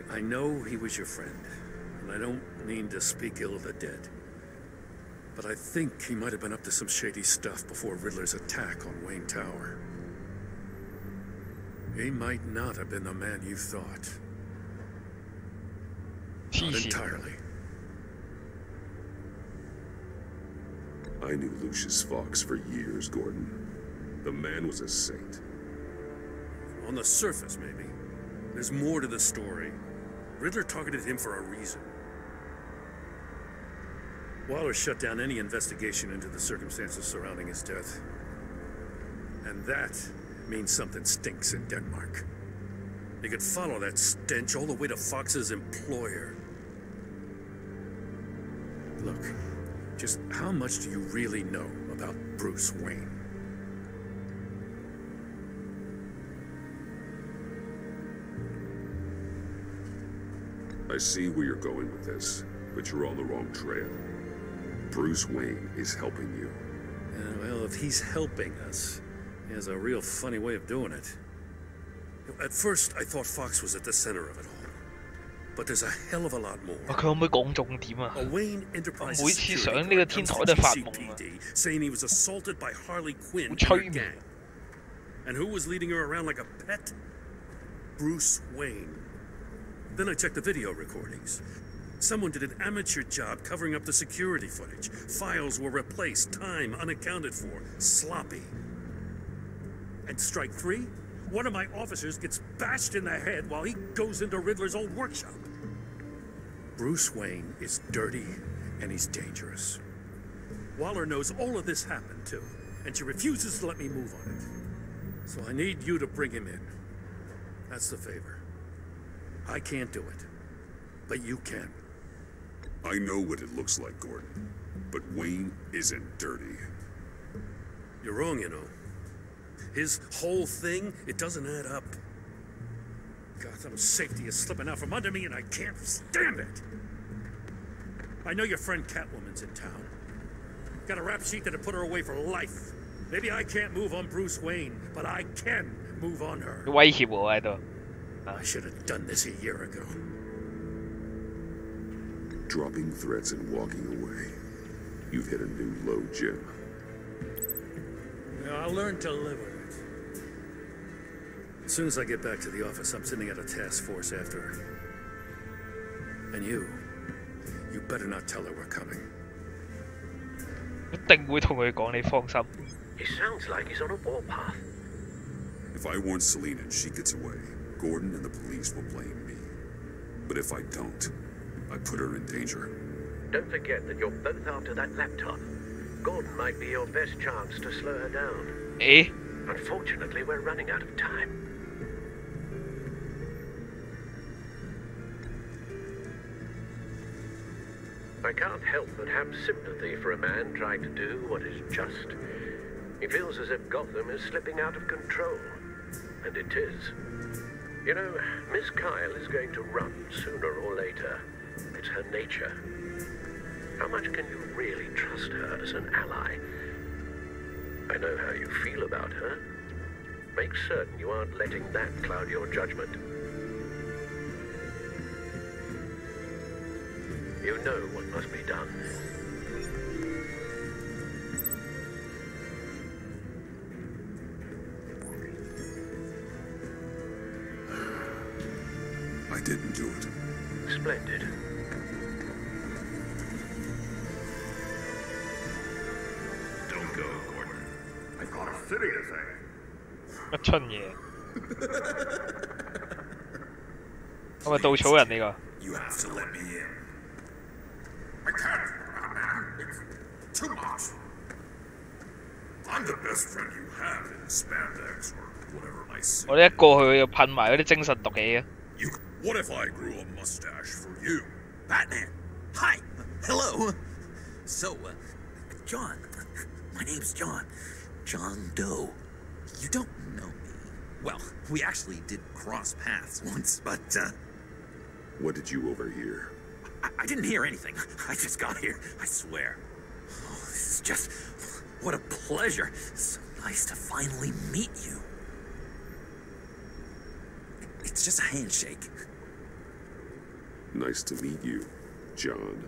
I know he was your friend, and I don't mean to speak ill of the dead. But I think he might have been up to some shady stuff before Riddler's attack on Wayne Tower. He might not have been the man you thought. Not entirely. I knew Lucius Fox for years, Gordon. The man was a saint. On the surface, maybe. There's more to the story. Riddler targeted him for a reason. Waller shut down any investigation into the circumstances surrounding his death. And that means something stinks in Denmark. You could follow that stench all the way to Fox's employer. Look, just how much do you really know about Bruce Wayne? I see where you're going with this, but you're on the wrong trail. Bruce Wayne is helping you. Well, if he's helping us, he has a real funny way of doing it. At first, I thought Fox was at the center of it all. But there's a hell of a lot more. 佢可唔可以講重點啊？ A Wayne Enterprises 每次上呢個 security 天 guard 台 comes 都 to 發夢啊！ GCPD saying he was assaulted by Harley Quinn and 催 her 眠 gang. And who was leading her around like a pet? Bruce Wayne. Then I checked the video recordings. Someone did an amateur job covering up the security footage. Files were replaced, time unaccounted for, sloppy. And strike three? One of my officers gets bashed in the head while he goes into Riddler's old workshop. Bruce Wayne is dirty and he's dangerous. Waller knows all of this happened too, and she refuses to let me move on it. So I need you to bring him in. That's the favor. I can't do it, but you can. I know what it looks like, Gordon, but Wayne isn't dirty. You're wrong, you know. His whole thing, it doesn't add up. Gotham's safety is slipping out from under me and I can't stand it. I know your friend Catwoman's in town. Got a rap sheet that'd put her away for life. Maybe I can't move on Bruce Wayne, but I can move on her. 威脅我喺度。 I should have done this a year ago. Dropping threats and walking away. You've hit a new low, Jim. Yeah, I'll learn to live with it. As soon as I get back to the office, I'm sending out a task force after her. And you better not tell her we're coming. 一定會同佢講，你放心。 It sounds like he's on a warpath. If I warn Selina and she gets away, Gordon and the police will blame me. But if I don't, I put her in danger. Don't forget that you're both after that laptop. Gordon might be your best chance to slow her down. Eh? Unfortunately, we're running out of time. I can't help but have sympathy for a man trying to do what is just. He feels as if Gotham is slipping out of control. And it is. You know, Miss Kyle is going to run sooner or later. It's her nature. How much can you really trust her as an ally? I know how you feel about her. Make certain you aren't letting that cloud your judgment. You know what must be done. I didn't do it. Splendid. Don't go, Gordon. I've got a city to save. 乜春嘢？係咪稻草人呢個？ You have to let me in. I can't, man. It's too much. I'm the best friend you have in spandex or whatever my city. 我哋一過去又噴埋嗰啲精神毒氣嘅。 What if I grew a mustache for you? Batman. Hi. Hello. So, John. My name's John. John Doe. You don't know me. Well, we actually did cross paths once, but, What did you overhear? I didn't hear anything. I just got here, I swear. Oh, this is just... What a pleasure. So nice to finally meet you. It's just a handshake. Nice to meet you, John.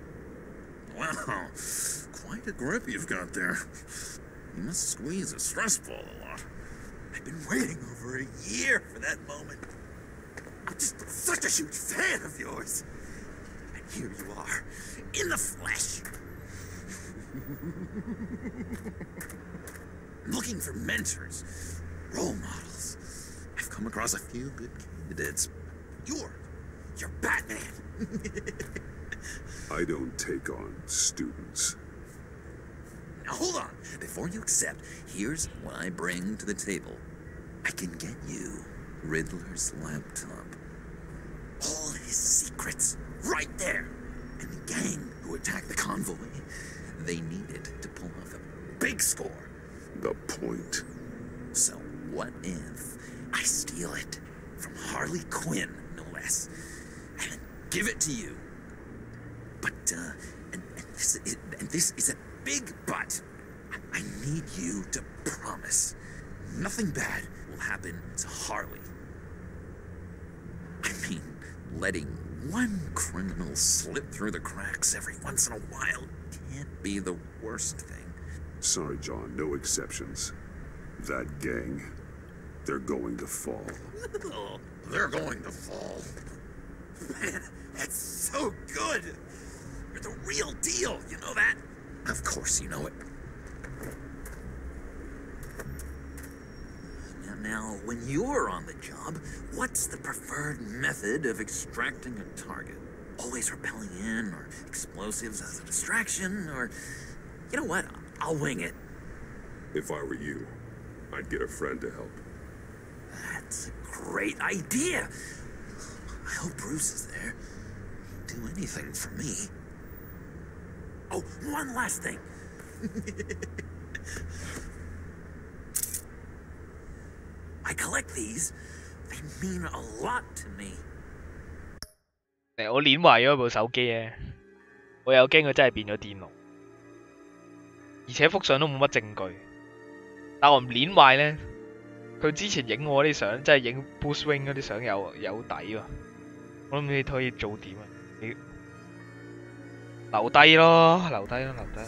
Wow, quite a grip you've got there. You must squeeze a stress ball a lot. I've been waiting over a year for that moment. I'm just such a huge fan of yours. And here you are, in the flesh. Looking for mentors, role models. I've come across a few good candidates, You're Batman. I don't take on students. Now hold on. Before you accept, here's what I bring to the table. I can get you Riddler's laptop. All his secrets, right there. And the gang who attacked the convoy, they needed to pull off a big score. The point. So what if I steal it from Harley Quinn, no less, and then give it to you? But, and this is a big but. I need you to promise nothing bad will happen to Harley. I mean, letting one criminal slip through the cracks every once in a while can't be the worst thing. Sorry, John, no exceptions. That gang, they're going to fall. They're going to fall. Man, that's so good. You're the real deal, you know that? Of course you know it. Now, when you're on the job, what's the preferred method of extracting a target? Always rappelling in, or explosives as a distraction, or... You know what? I'll wing it. If I were you, I'd get a friend to help. That's a great idea. I hope Bruce is there. He'd do anything for me. Oh, one last thing. I collect these. They mean a lot to me. 我攣壞咗部手機啊！我有驚佢真係變咗電腦，而且幅相都冇乜證據。但我唔攣壞咧，佢之前影我啲相，真係影 Bruce Wayne 嗰啲相有底喎。我諗你可以做點啊？你留低咯，留低咯，留低。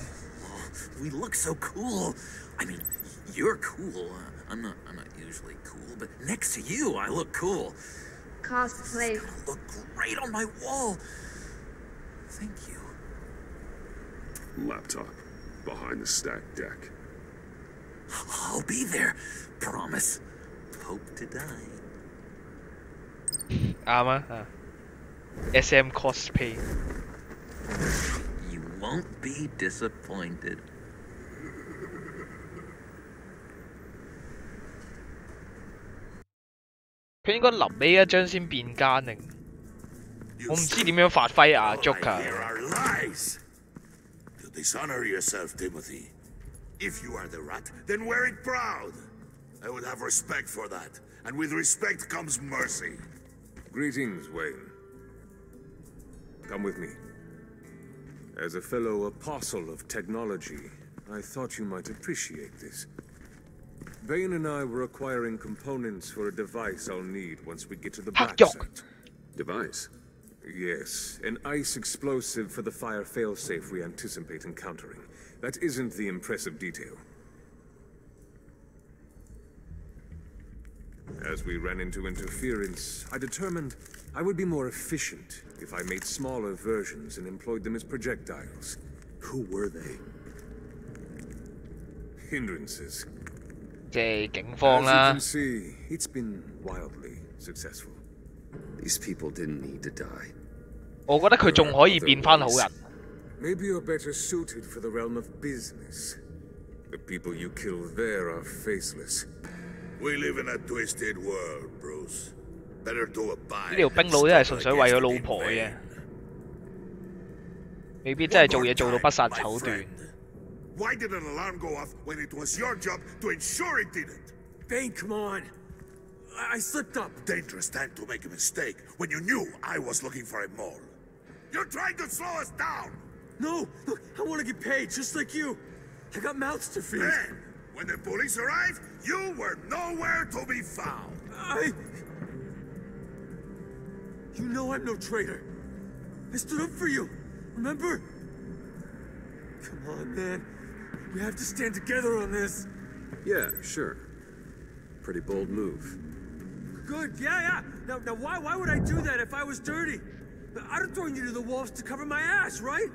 We look so cool. I mean, you're cool. I'm not usually cool, but next to you, I look cool. Cosplay. It's gonna look great on my wall. Thank you. Laptop, behind the stacked deck. I'll be there. Promise. Hope to die. 啱啊！SM cosplay. You won't be disappointed. 佢應該臨尾一張先變奸定？我唔知點樣發揮啊 Joker。 You dishonor yourself, Timothy. If you are the rat, then wear it proud. I would have respect for that, and with respect comes mercy. Greetings, Wayne. Come with me. As a fellow apostle of technology, I thought you might appreciate this. Bane and I were acquiring components for a device I'll need once we get to the back site. Device? Yes, an ice explosive for the fire failsafe we anticipate encountering. That isn't the impressive detail. As we ran into interference, I determined I would be more efficient if I made smaller versions and employed them as projectiles. Who were they? Hindrances. 即係警方啦。 As you can see, it's been wildly successful. These people didn't need to die. 我覺得佢仲可以變返好人。 Maybe you're better suited for the realm of business. The people you kill there are faceless. We live in a twisted world, Bruce. Better to 呢 abide. 條兵佬真係純粹為咗老婆嘅，未必真係做嘢做到不殺手段。 Why did an alarm go off when it was your job to ensure it didn't? Bane, come on. I slipped up. Dangerous time to make a mistake when you knew I was looking for a mole. You're trying to slow us down! No! Look, I want to get paid, just like you. I got mouths to feed. Then, when the police arrived, you were nowhere to be found. You know I'm no traitor. I stood up for you, remember? Come on, man. We have to stand together on this. Yeah, sure. Pretty bold move. Good, yeah. Now why would I do that if I was dirty? I'd have thrown you to the wolves to cover my ass, right?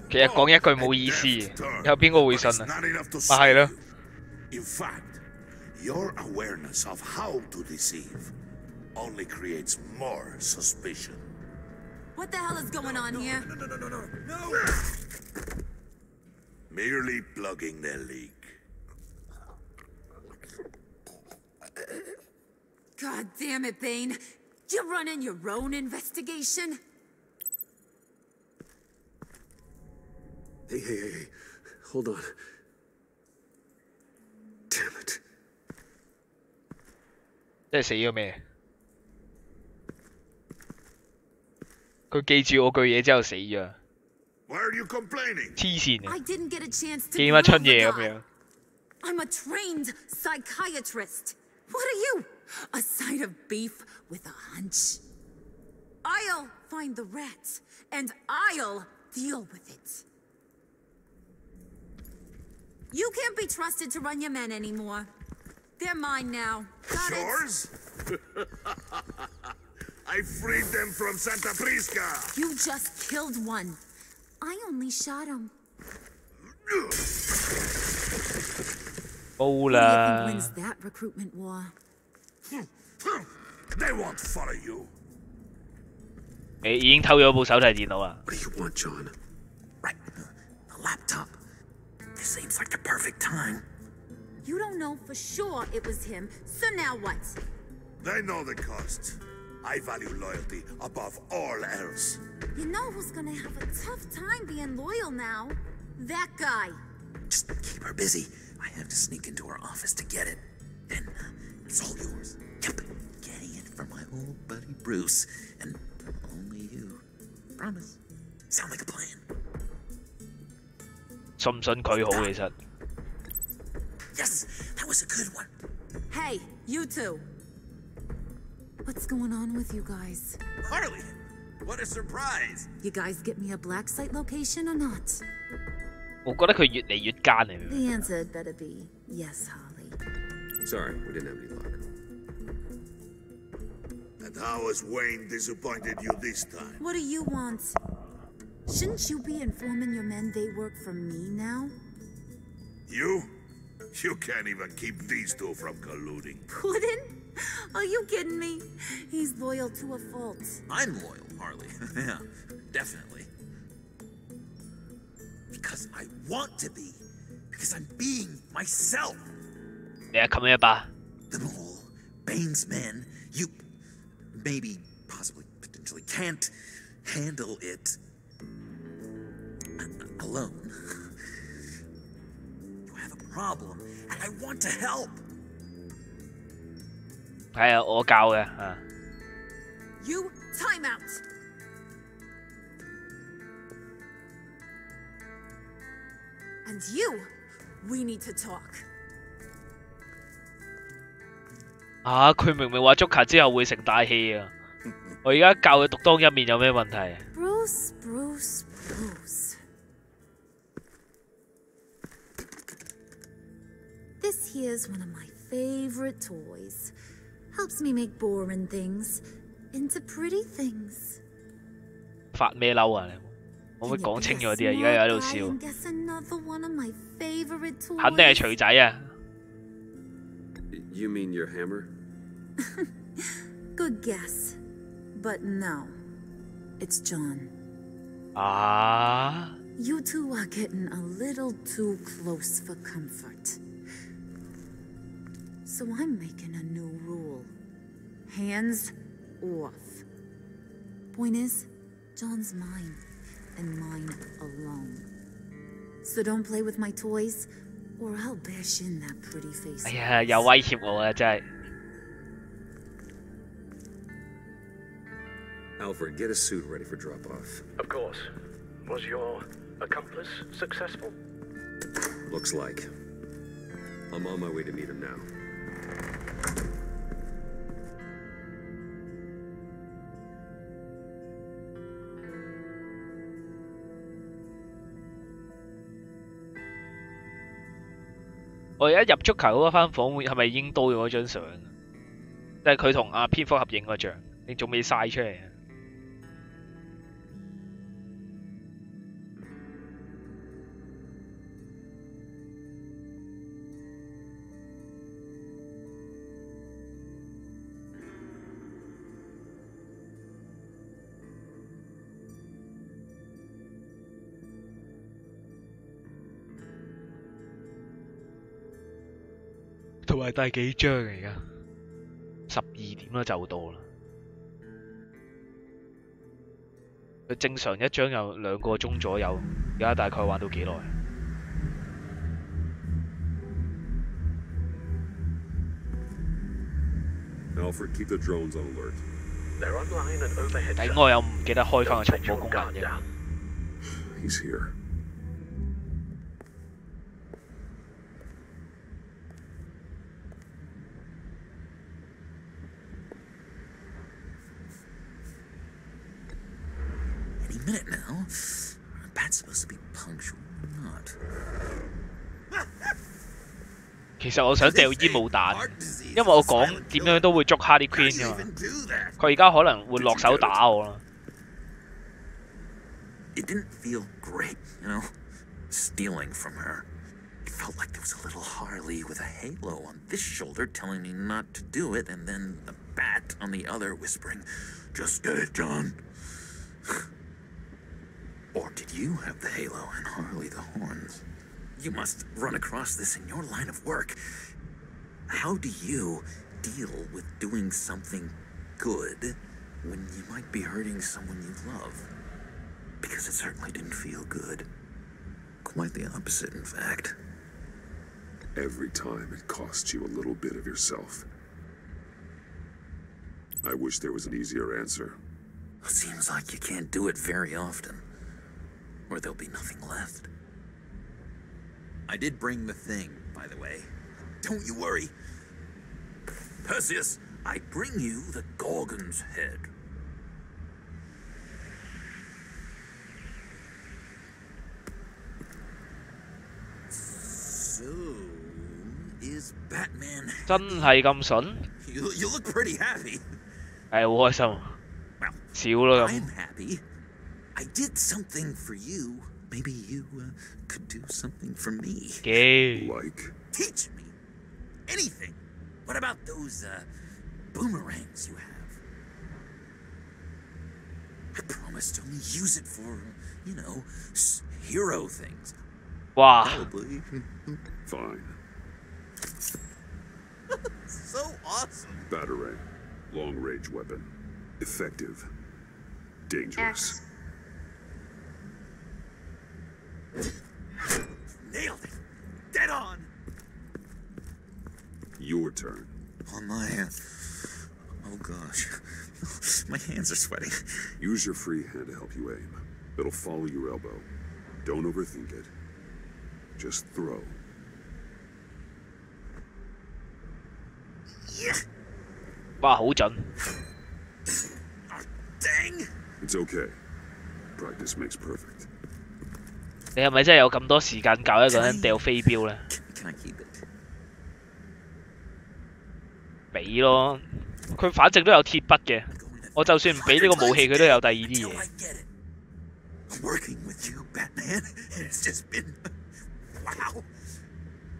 其實講一句冇意思，有邊個會信啊？咪係咯。 In fact, your awareness of how to deceive only creates more suspicion. What the hell is going on here? No! Merely plugging their leak. God damn it, Bane. You're running your own investigation? Hey. Hold on. Damn it. 真係死咗咩？佢記住我句嘢之後死咗。Why are you complaining? 黐線 I 嘅， didn't get a chance to 記乜春 grill the 嘢咁 guy. 樣？ I'm a trained psychiatrist. What are you? A side of beef with a hunch? I'll find the rat, and I'll deal with it. You can't be trusted to run your men anymore. They're mine now. Got Yours? I freed them from Santa Prisca. You just killed one. I only shot him. 煲 Who do you think 啦 wins，that recruitment war? They won't follow you. 你已經偷咗部手提電腦啦。 What do you want, John? A laptop. This seems like the perfect time. You don't know for sure it was him, so now what? They know the cost. I value loyalty above all else. You know who's gonna have a tough time being loyal now? That guy. Just keep her busy. I have to sneak into her office to get it. Then it's all yours. Yep. Getting it from my old buddy Bruce. And only you. Promise. Sound like a plan. 信唔信佢好其實？ Yes, that was a good one. Hey, you two. What's going on with you guys? Harley, what a surprise. You guys get me a black site location or not? 我覺得佢越嚟越奸嚟。 The answer had better be yes, Holly. Sorry, we didn't have any luck. And how has Wayne disappointed you this time? What do you want? Shouldn't you be informing your men they work for me now? You? You can't even keep these two from colluding. Puddin'? Are you kidding me? He's loyal to a fault. I'm loyal, Harley. Yeah, definitely. Because I want to be. Because I'm being myself. 你係冚一巴。 The mole, Bane's men, you maybe, possibly, potentially can't handle it alone. You have a problem, and I want to help. 係啊，我教嘅啊。 You time out. And you, we need to talk. 啊！佢明明話 Joker 之後會成大器啊！我而家教佢獨當一面有咩問題？ Bruce, Bruce, Bruce. This here's one of my favorite toys. Helps me make boring things into pretty things. 發咩嬲啊？你可唔可以講清楚啲啊？而家又喺度笑。 Guess another one of my favorite toys. 肯定係錘仔啊！ You mean your hammer? Good guess. But no. It's John. 啊！ You two are getting a little too close for comfort. So I'm making a new rule. Hands off. Point is, John's mine, and mine alone. So don't play with my toys, or I'll bash in that pretty face. 哎呀，又威脅我啊！真係。 Alfred, get a suit ready for drop-off. Of course. Was your accomplice successful? Looks like. I'm on my way to meet him now.我而家入足球嗰間房，係咪已經多咗張相？即係佢同阿蝙蝠俠影嗰張，你仲未晒出嚟啊？ Hey, 同埋第幾章嚟㗎？12點啦，就到啦。佢正常一章有2個鐘左右，而家大概玩到幾耐？ Alfred, keep the drones on alert. They're online and overhead. 頂我又唔記得開翻個重播功能啫。 He's here. Any minute now. That's supposed to be punctual or not? 其實我想掉煙霧彈，因為我講點樣都會捉 Harley Quinn 㗎嘛。佢而家可能會落手打我啦。It didn't feel great, you know, stealing from her. It felt like there was a little Harley with a halo on this shoulder telling me not to do it, and then the bat on the other whispering, "Just get it done." Or did you have the halo and Harley the horns? You must run across this in your line of work. How do you deal with doing something good when you might be hurting someone you love? Because it certainly didn't feel good. Quite the opposite, in fact. Every time it costs you a little bit of yourself. I wish there was an easier answer. It seems like you can't do it very often, or there'll be nothing left. I did bring the thing, by the way. Don't you worry. Perseus, I bring you the Gorgon's head. So, is Batman 真係咁筍？ You look pretty happy. 係好開心，少咯咁。 I'm happy. I did something for you. Maybe you could do something for me. Like? Teach me. Anything. What about those boomerangs you have? I promised to only use it for, you know, hero things. Wow. Probably. Fine. So awesome. Batarang. Long-range weapon. Effective. Dangerous. Nailed it. Dead on. Your turn. On my oh gosh. My hands are sweating. Use your free hand to help you aim. It'll follow your elbow. Don't overthink it. Just throw. Yeah. 哇，好準！ Dang. It's okay. Practice makes perfect. 你係咪真係有咁多時間教一個人掉飛鏢咧？俾咯，佢反正都有鐵筆嘅，我就算唔俾呢個武器，佢都有第二啲嘢。Working with you, Batman, it's just been wow.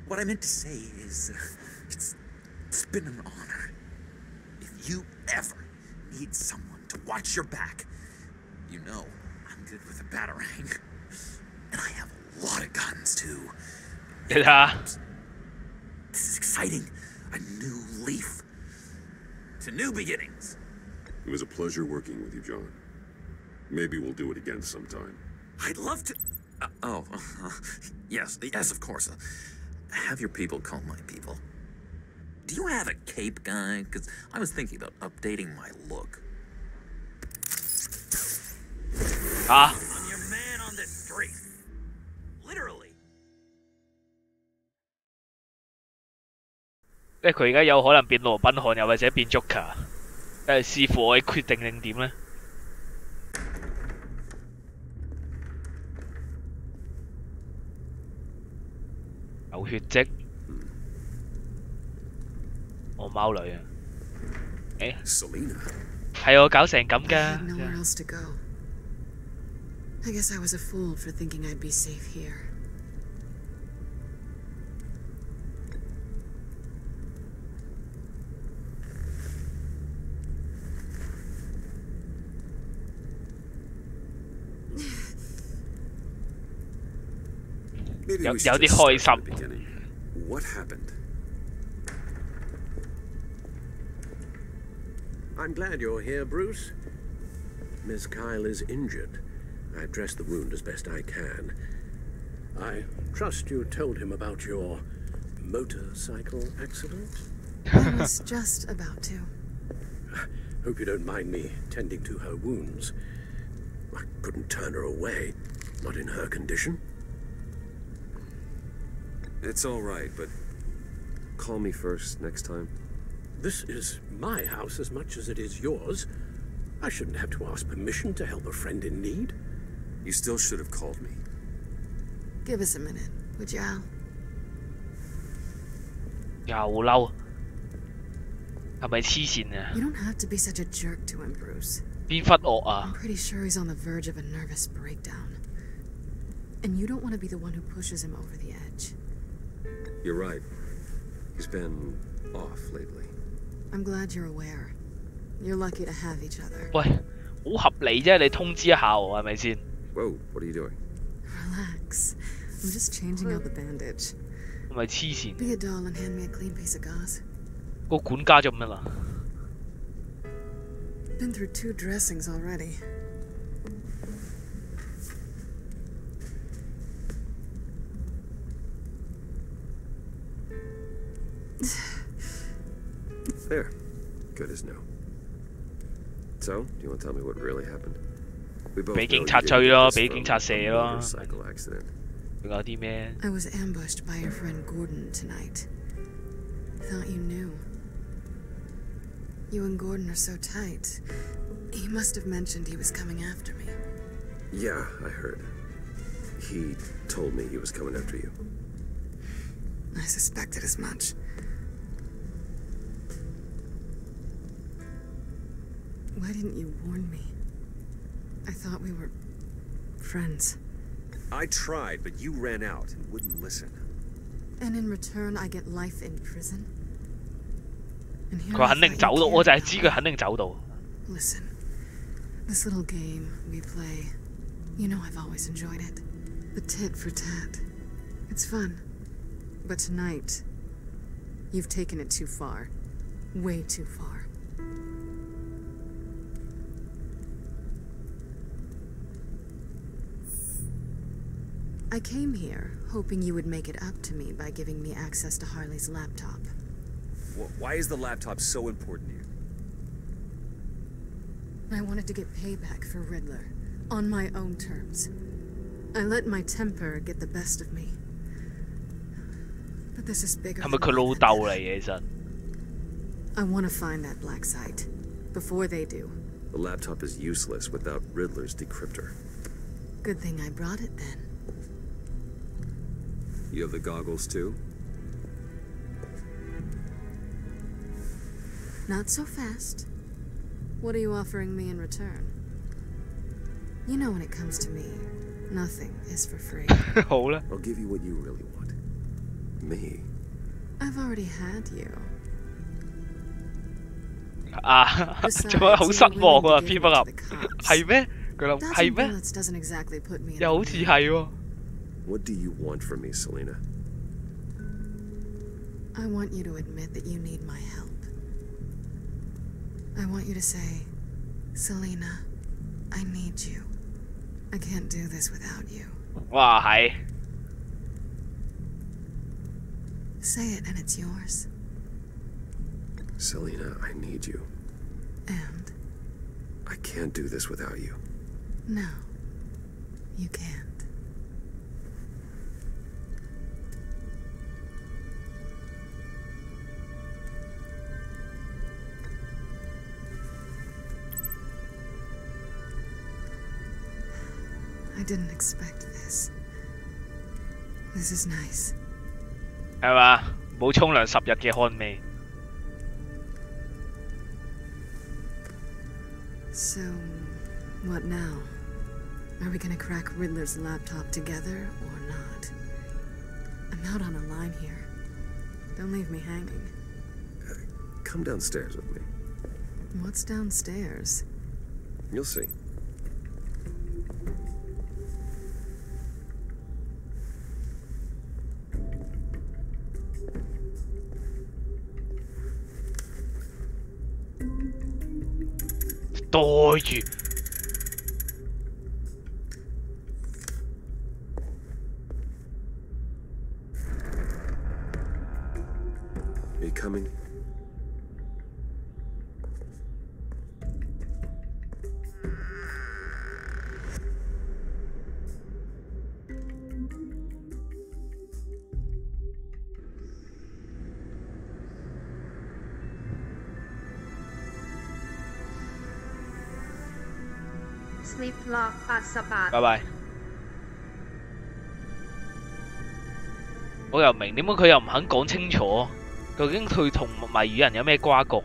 What I meant to say is, it's been an honor. If you ever need someone to watch your back, you know I'm good with a batarang. And I have a lot of guns, too. Yeah. This is exciting. A new leaf. To new beginnings. It was a pleasure working with you, John. Maybe we'll do it again sometime. I'd love to... yes, of course. Have your people call my people. Do you have a cape, guy? Because I was thinking about updating my look. Ah. I'm your man on the street. Literally. 即係佢而家有可能變羅賓漢，又或者變 Joker， 視乎我嘅決定定點咧？有血跡，我貓女啊！誒，係我搞成咁㗎。 Nowhere else to go. I guess I was a fool for thinking I'd be safe here. Maybe we 有 should 啲 just 開 start from 心。 the beginning. What happened? I'm glad you're here, Bruce. Miss Kyle is injured. I've dressed the wound as best I can. I trust you told him about your motorcycle accident? I was just about to. Hope you don't mind me tending to her wounds. I couldn't turn her away, not in her condition. It's all right, but call me first next time. This is my house as much as it is yours. I shouldn't have to ask permission to help a friend in need. You still should have called me. Give us a minute, would you, Al? 又嬲，係咪黐線啊？ You don't have to be such a jerk to him, Bruce. 邊忽惡啊？ I'm pretty sure he's on the verge of a nervous breakdown. And you don't want to be the one who pushes him over the edge. You're right. He's been off lately. I'm glad you're aware. You're lucky to have each other. 喂，好合理啫，你通知一下我係咪先？ Whoa, what are you doing? Relax. I'm just changing out the bandage. 係咪黐線？ Be a doll and hand me a clean piece of gauze. 個管家做咩嘛？ Been through 2 dressings already. There. Good as new. So, do you want to tell me what really happened? We both 俾 know 警 you 察 didn't 追 get 咯， this 俾 from 警察射 a 咯。 motorcycle accident. 仲有啲咩？ I was ambushed by your friend Gordon tonight. Thought you knew. You and Gordon are so tight. He must have mentioned he was coming after me. Yeah, I heard. He told me he was coming after you. I suspected as much. Why didn't you warn me? I thought we were friends. I tried, but you ran out and wouldn't listen. And in return, I get life in prison? And here 佢肯定 I 走 thought 到， you 我就係 cared 知 about 佢肯定走到。 Listen, this little game we play, you know I've always enjoyed it. The tit for tat. It's fun. But tonight, you've taken it too far. Way too far. I came here hoping you would make it up to me by giving me access to Harley's laptop. Why is the laptop so important to you? I wanted to get payback for Riddler, on my own terms. I let my temper get the best of me. But this is bigger 係咪 than 佢 me 老 than 豆 that. 嚟嘅？其實 I want to find that black site. Before they do. The laptop is useless without Riddler's decryptor. Good thing I brought it then. You have the goggles too? Not so fast. What are you offering me in return? You know when it comes to me, nothing is for free. 好啦。 I'll give you what you really want. Me. I've already had you. 啊，做乜好失望喎？蝙蝠俠係咩？佢諗係 Dodging 咩？ bullets doesn't exactly put me in 又好似係喎。 What do you want from me, Selena? I want you to admit that you need my help. I want you to say, Selena, I need you. I can't do this without you. 哇係。 Say it and it's yours. Selena, I need you. And? I can't do this without you. No, you can't. I didn't expect this. This is nice. 係嘛？冇沖涼10日嘅汗味。 So, what now? Are we gonna crack Riddler's laptop together or not? I'm out on a line here. Don't leave me hanging. Come downstairs with me. What's downstairs? You'll see. 待遇。Are you coming? Sleep log 88。拜拜。我又唔明點解佢又唔肯講清楚，究竟佢同謎語人有咩瓜葛？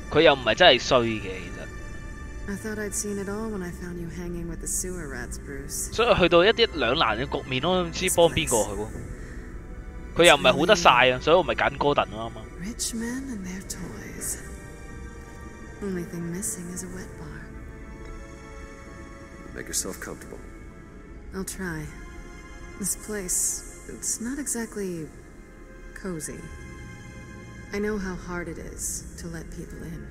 佢又唔係真係衰嘅，其實。I thought I'd seen it all when I found you hanging with the sewer rats, Bruce. 所以去到一啲兩難嘅局面，我都唔知幫邊個去喎。佢又唔係好得晒啊，所以我咪揀哥頓咯嘛。Rich men and their toys. Only thing missing is a wet bar. Make yourself comfortable. I'll try. This place, it's not exactly cozy. I know how hard it is to let people in.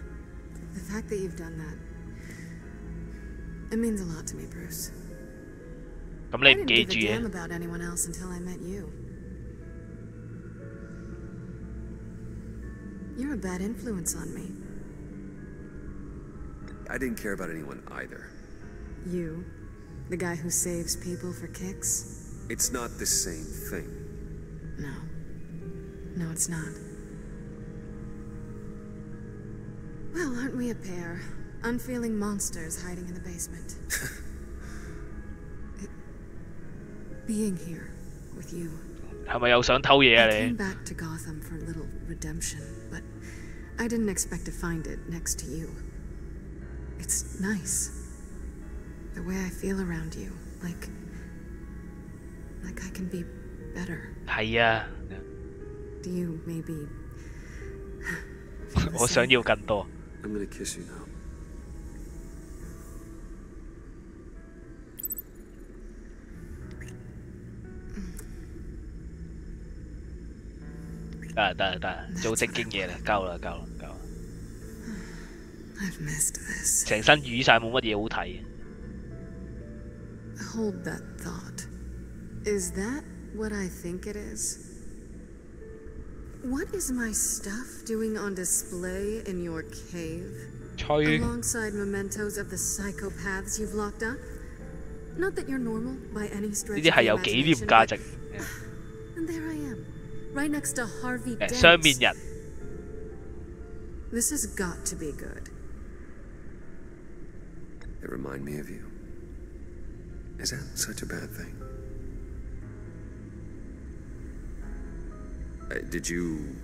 The fact that you've done that, it means a lot to me, Bruce. I didn't give a damn about anyone else until I met you. You're a bad influence on me. I didn't care about anyone either. You? The guy who saves people for kicks? It's not the same thing. No. No, it's not. Well, aren't we a pair? Unfeeling monsters hiding in the basement. Being here with you. 係咪又想偷嘢啊 I 你？ came back to Gotham for a little redemption, but I didn't expect to find it next to you. It's nice. The way I feel around you, like I can be better. 係啊， Do you maybe 我想要更多。I'm gonna kiss you now. 得，做正經嘢啦，夠啦。 I've missed this. 成身瘀晒，冇乜嘢好睇。 Hold that thought. Is that what I think it is? What is my stuff doing on display in your cave? Alongside mementos of the psychopaths you've locked up? Not that you're normal by any stretch of the 呢啲係有紀念價值。 And there I am, right next to Harvey Dent. 雙面人。 This has got to be good. They remind me of you. Is that such a bad thing? Did you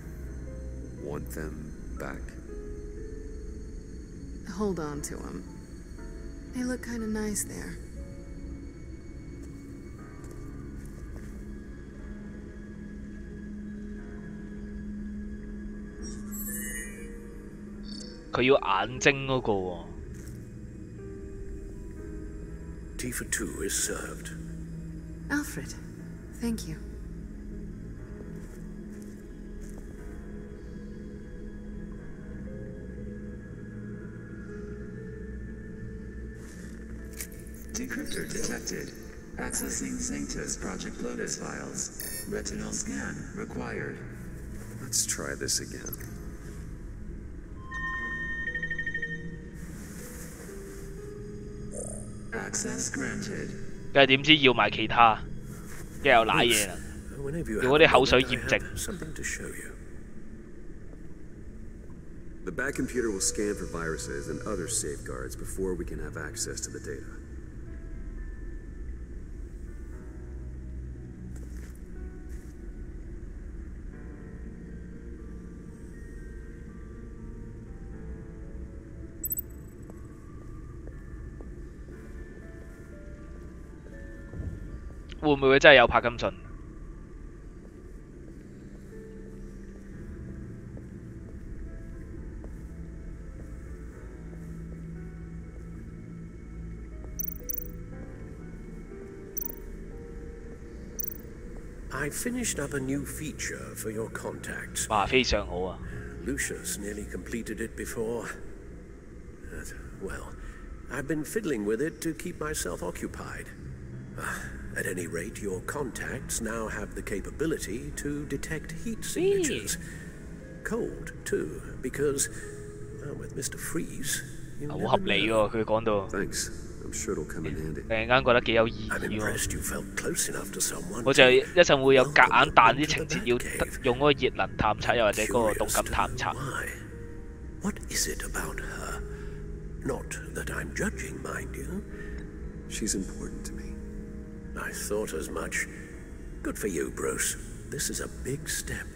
want them back? Hold on to them. They look kind of nice there.佢要眼睛嗰個喎。 Tea for two is served. Alfred, thank you. Decryptor detected. Accessing Sanctus Project Lotus files. Retinal scan required. Let's try this again. Access granted. 梗係點知要埋其他，跟住又賴嘢啦，用嗰啲口水驗證。 Something to show you. The back computer will scan for viruses and other safeguards before we can have access to the data. Will 會唔會真係有柏金遜？ I finished up a new feature for your contacts. 哇，非常好啊！ Lucius nearly completed it before. Well, I've been fiddling with it to keep myself occupied. At any rate, your contacts now have the capability to detect heat signatures. Cold, too, because, well, with Mr. Freeze, you never know. Thanks. I'm sure it'll come in handy. 突然間覺得幾有意義 I'm impressed you felt close enough to someone. 我就一陣會有夾硬彈啲情節要用嗰個熱能探測，又或者嗰個動感探測。What is it about her? Not that I'm judging, mind you. She's important to me. I thought as much. Good for you, Bruce. This is a big step.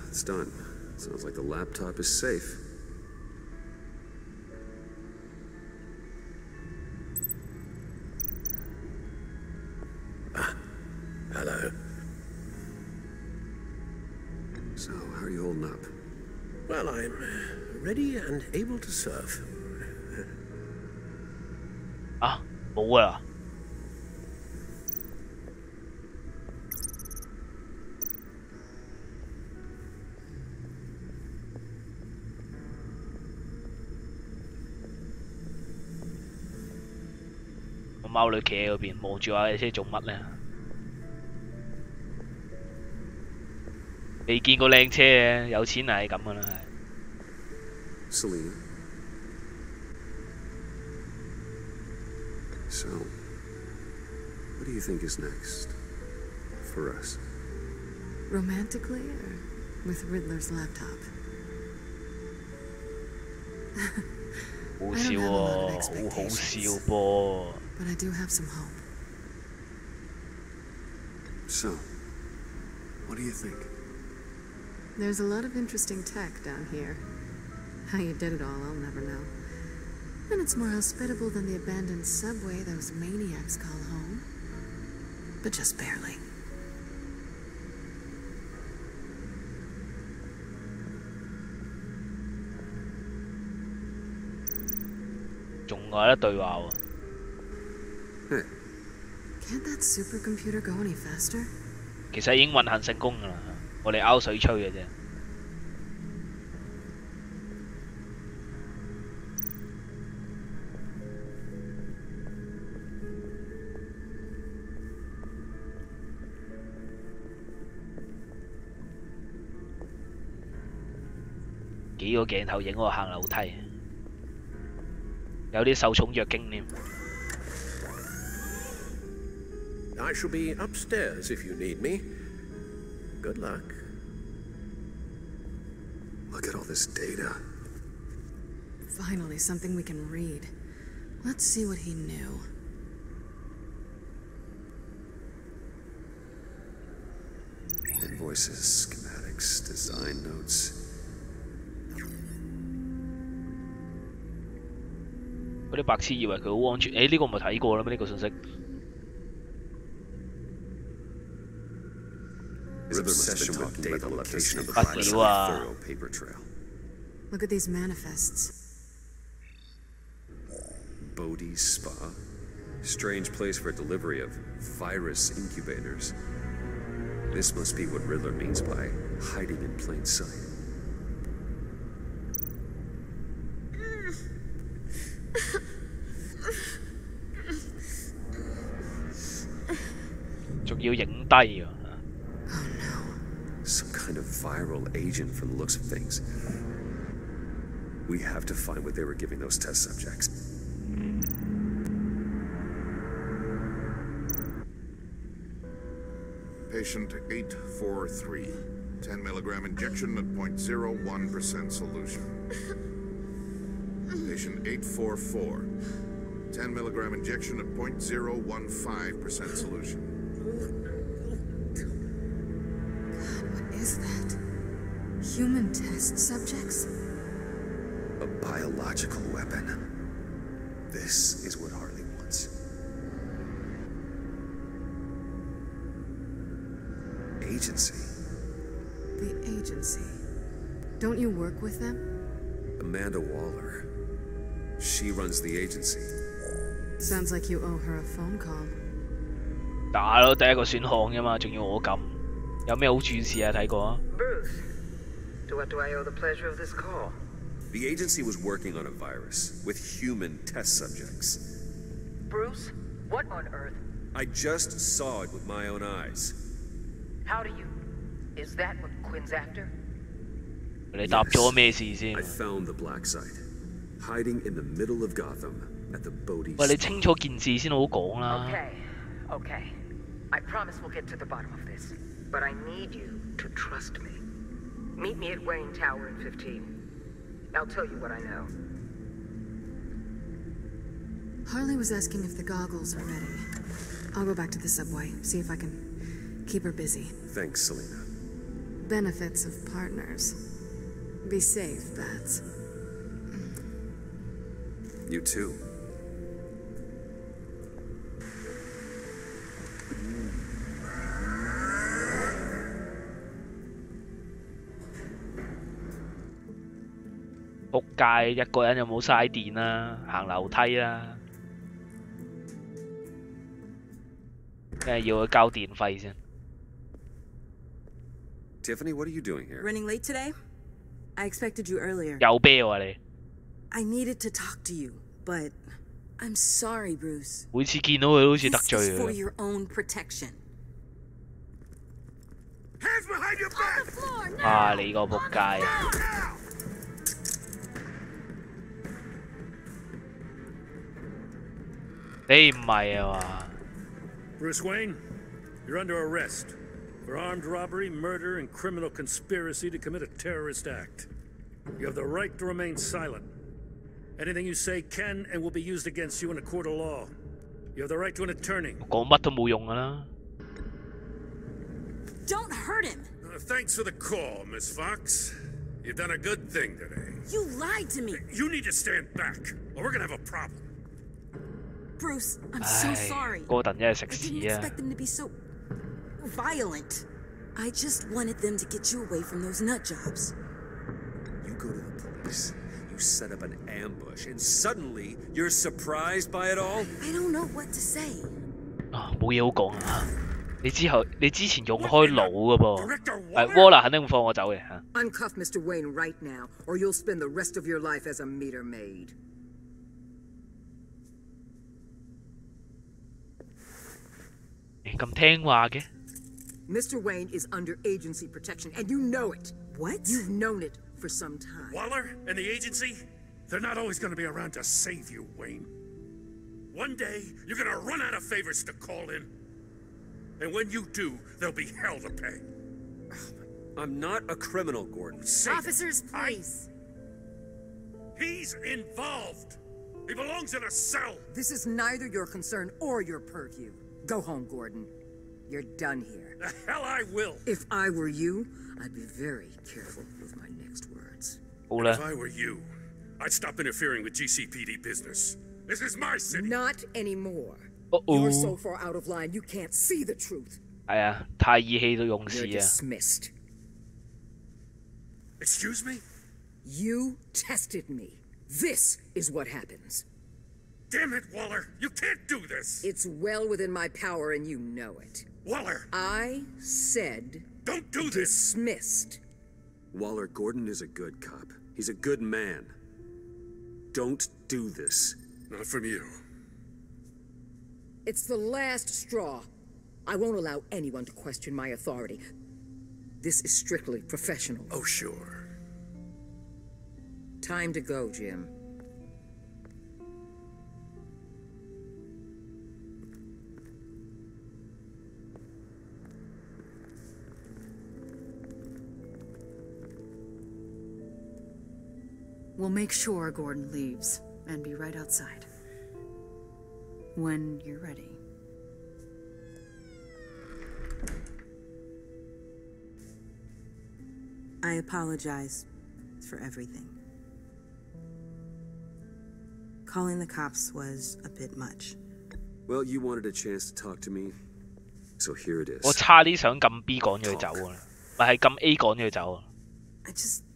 It's done. Sounds like the laptop is safe. Hello. So, how are you holding up? Well, I'm ready and able to serve. 啊，冇啊！個貓女企喺嗰邊望住我，你車做乜咧？未見過靚車嘅，有錢係咁噶啦。Selena. So, what do you think is next for us? Romantically or with Riddler's laptop? 好笑喎，好好笑噃。But I do have some hope. So, what do you think? There's a lot of interesting tech down here. How you did it all, I'll never know. And it's more hospitable than the abandoned subway those maniacs call home. But just barely. Can't that supercomputer go any faster? 其實已經運行成功㗎啦，我哋拗水吹嘅啫。幾個鏡頭影我行樓梯，有啲受寵若驚添。I shall be upstairs if you need me. Good luck. Look at all this data. Finally, something we can read. Let's see what he knew. Invoices, schematics, design notes. 嗰啲白痴以為佢好安全，誒呢個唔係睇過啦咩？呢個信息。His obsession with data location of the planet on a thorough paper trail. Look at these manifests. Bodhi's Spa. Strange place for delivery of virus incubators. This must be what Riddler means by hiding in plain sight. Some kind of viral agent from the looks of things. We have to find what they were giving those test subjects. Patient 843. 10 milligram injection at 0.01% solution. Patient 844. 10 milligram injection at 0.015% solution. What is that? Human test subjects? A biological weapon. This is what Harley wants. Agency. The agency. Don't you work with them? Amanda Waller. She runs the agency. Sounds like you owe her a phone call. 打咯，第一個選項啫嘛，仲要我撳。有咩好注視啊？睇過啊？ Bruce, to what do I owe the pleasure of this call? The agency was working on a virus with human test subjects. Bruce, what on earth? I just saw it with my own eyes. How do you? Is that what Quinn's after? 你答咗咩事先？ I found the black site, hiding in the middle of Gotham at the Bodhi. 喂，你清楚件事先好講啦。 Okay. I promise we'll get to the bottom of this. But I need you to trust me. Meet me at Wayne Tower in 15. I'll tell you what I know. Harley was asking if the goggles are ready. I'll go back to the subway, see if I can keep her busy. Thanks, Selena. Benefits of partners. Be safe, Bats. You too.〜仆街，一個人有冇嘥電啊？行樓梯啊！梗係要去交電費先。Tiffany, what are you doing here? Running late today? I expected you earlier. 有啤喎你。I needed to talk to you, but I'm sorry, Bruce. 每次見到佢都好似得罪 This is for 佢。 your own protection. Hands behind your back! 啊！你個仆街！ 你唔係啊嘛？ Bruce Wayne, you're under arrest for armed robbery, murder, and criminal conspiracy to commit a terrorist act. You have the right to remain silent. Anything you say can and will be used against you in a court of law. You have the right to an attorney. 講乜都冇用㗎啦。 Don't hurt him! Thanks for the call, Miss Fox. You've done a good thing today. You lied to me! You need to stand back, or we're gonna have a problem. Bruce, I'm so sorry. 哥頓真係食 I didn't 屎啊！ expect them to be so violent. I just wanted them to get you away from those nut jobs. You go to the police, you set up an ambush, and suddenly you're surprised by it all? I don't know what to say. 啊，冇嘢好講啊！你之前用開腦㗎噃，係 Waller 肯定會放我走嘅嚇。 Uncuff Mr. Wayne right now, or you'll spend the rest of your life as a meter maid. 咁聽話嘅。 Mr. Wayne is under agency protection, and you know it. What? You've known it for some time. Waller and the agency, they're not always gonna be around to save you, Wayne. One day, you're gonna run out of favors to call in. And when you do, there'll be hell to pay. I'm not a criminal, Gordon. Officers, please. He's involved. He belongs in a cell. This is neither your concern or your purview. Go home, Gordon. You're done here. The hell I will. If I were you, I'd be very careful with my next words. If I were you, I'd stop interfering with GCPD business. This is my city. Not anymore. Uh-oh. You're so far out of line, you can't see the truth. 係啊，太意氣到用事 You're 啊！ dismissed. Excuse me? You tested me. This is what happens. Damn it, Waller! You can't do this! It's well within my power, and you know it. Waller! I said... Don't do this! Dismissed. Waller, Gordon is a good cop. He's a good man. Don't do this. Not from you. It's the last straw. I won't allow anyone to question my authority. This is strictly professional. Oh, sure. Time to go, Jim. We'll make sure Gordon leaves and be right outside. When you're ready. I apologize for everything. Calling the cops was a bit much. Well, you wanted a chance to talk to me, so here it is. 我差啲想撳 B 趕咗佢走啊，咪係撳 A 趕咗佢走啊。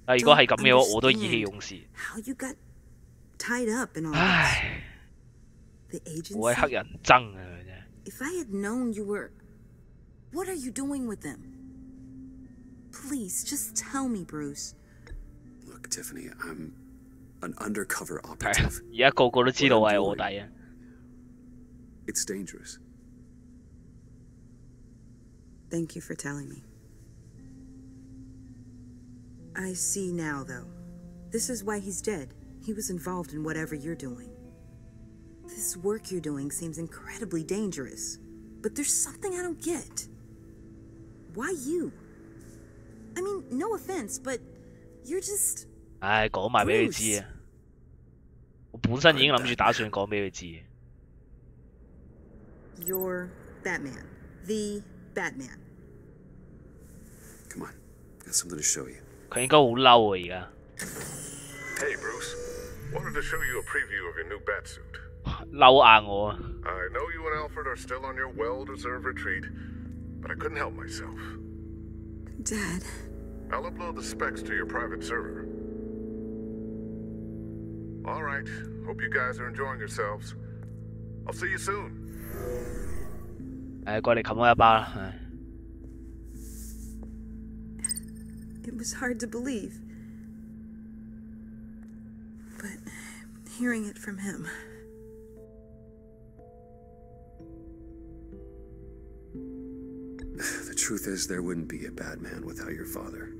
但如果係咁嘅話，我都意氣用事。 How you got tied up and all 唉， this? The agency? 我係黑人憎啊！真係。 If I had known you were... What are you doing with them? Please, just tell me, Bruce. Look, Tiffany, I'm an undercover operative. 而家個個都知道我係卧底啊。It's dangerous. Thank you for telling me. I see now, though. This is why he's dead. He was involved in whatever you're doing. This work you're doing seems incredibly dangerous. But there's something I don't get. Why you? I mean, no offense, but you're just... 唉，講埋俾佢知啊！我本身已經諗住打算講俾佢知。You're Batman. The Batman. Come on, got something to show you. 佢應該好嬲啊！而家。Hey, Bruce. Wanted to show you a preview of your new batsuit. 嬲硬我啊！ I know you and Alfred are still on your well-deserved retreat, but I couldn't help myself. Dad. I'll upload the specs to your private server. All right. Hope you guys are enjoying yourselves. I'll see you soon. 過嚟冚我一巴啦！ It was hard to believe. But hearing it from him... The truth is, there wouldn't be a Batman without your father.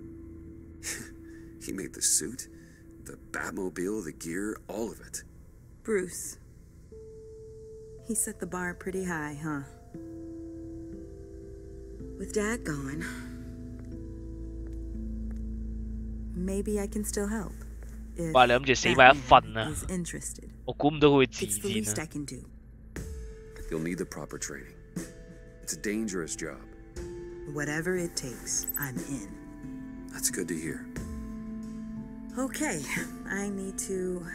He made the suit, the Batmobile, the gear, all of it. Bruce. He set the bar pretty high, huh? With Dad gone, maybe I can still help. 哇！你諗住死埋一份啊！ Is interested. 我估唔到佢會自 It's the 戰 least 啊！ I can do. You'll need the proper training. It's a dangerous job. Whatever it takes, I'm in. That's good to hear. Okay, I need to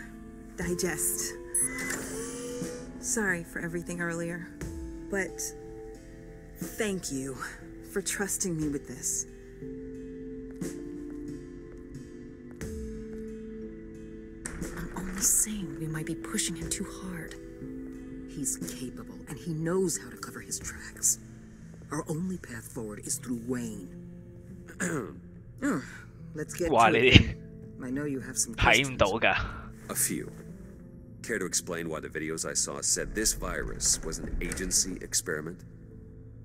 digest. Sorry for everything earlier, but thank you for trusting me with this. I'm only saying we might be pushing him too hard. He's capable, and he knows how to cover his tracks. Our only path forward is through Wayne. Let's get to it. I know you have some questions. A few. Care to explain why the videos I saw said this virus was an agency experiment?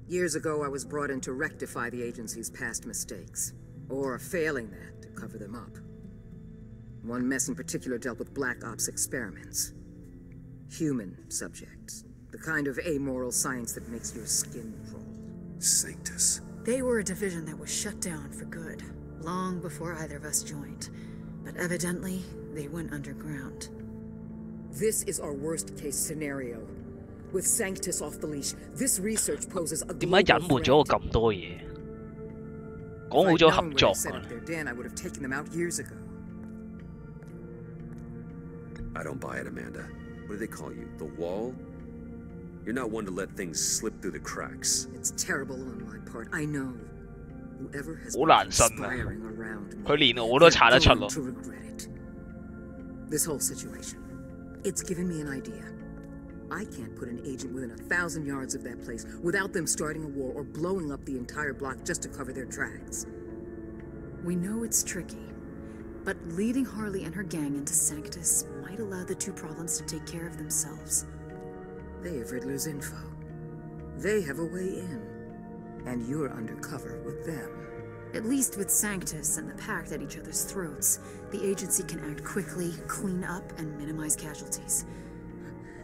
Years ago, I was brought in to rectify the agency's past mistakes. Or failing that, to cover them up. One mess in particular dealt with Black Ops experiments. Human subjects. The kind of amoral science that makes your skin crawl. Sanctus. They were a division that was shut down for good, long before either of us joined. But evidently, they went underground. This is our worst-case scenario. With Sanctus off the leash, this research poses a global threat. 點解隱瞞咗我咁多嘢？講好咗合作㗎。 I would have taken them out years ago. I don't buy it, Amanda. What do they call you? The Wall? You're not one to let things slip through the cracks. It's terrible on my part, I know. Whoever has 好難信啊！佢連我都查得出咯。 This whole situation, it's given me an idea. I can't put an agent within 1,000 yards of that place without them starting a war or blowing up the entire block just to cover their tracks. We know it's tricky, but leading Harley and her gang into Sanctus might allow the two problems to take care of themselves. They have Riddler's info. They have a way in. And you're undercover with them. At least with Sanctus and the Pact at each other's throats, the agency can act quickly, clean up, and minimize casualties.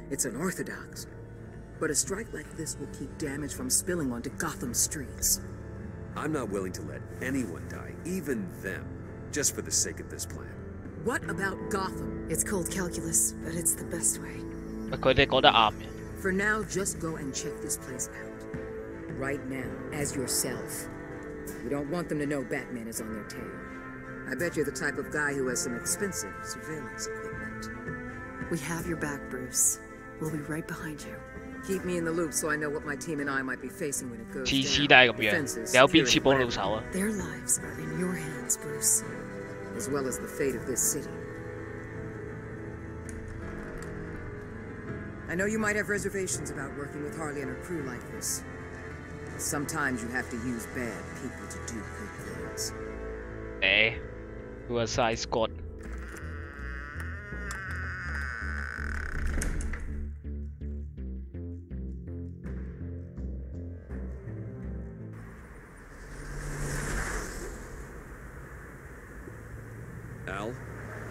It's unorthodox. But a strike like this will keep damage from spilling onto Gotham streets. I'm not willing to let anyone die, even them, just for the sake of this plan. What about Gotham? It's cold calculus, but it's the best way. 佢哋講得啱嘅。 For now, just go and check this place out. Right now, as yourself. We don't want them to know Batman is on their tail. I bet you're the type of guy who has some expensive surveillance equipment. We have your back, Bruce. We'll be right behind you. Keep me in the loop so I know what my team and I might be facing when it goes 次次 down. 都係咁樣， Defenses, 你有邊次 security, 幫到手啊？ Their lives are in your hands, Bruce. As well as the fate of this city. I know you might have reservations about working with Harley and her crew like this. Sometimes you have to use bad people to do good things. Suicide Squad. Al?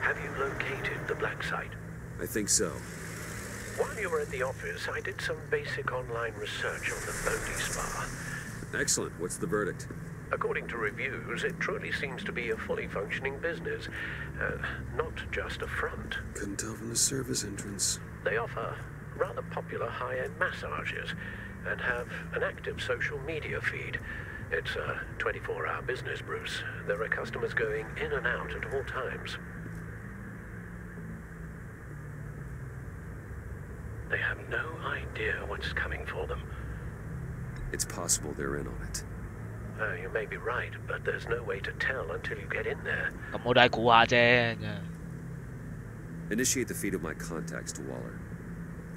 Have you located the black site? I think so. While you were at the office, I did some basic online research on the Bodhi Spa. Excellent. What's the verdict? According to reviews, it truly seems to be a fully functioning business, not just a front. Couldn't tell from the service entrance. They offer rather popular high-end massages and have an active social media feed. It's a 24-hour business, Bruce. There are customers going in and out at all times. They have no idea what's coming for them. It's possible they're in on it. You may be right, but there's no way to tell until you get in there. Initiate the feed of my contacts to Waller.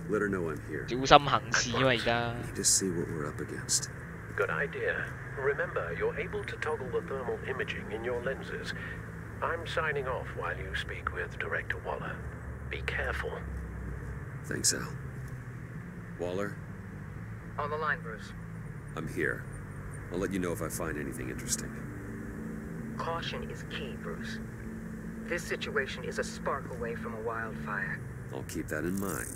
Let her know I'm here. 小心行事啊！而家 Need to see what we're up against. Good idea. Remember, you're able to toggle the thermal imaging in your lenses. I'm signing off while you speak with Director Waller. Be careful. Thanks, Al. Waller? On the line, Bruce. I'm here. I'll let you know if I find anything interesting. Caution is key, Bruce. This situation is a spark away from a wildfire. I'll keep that in mind.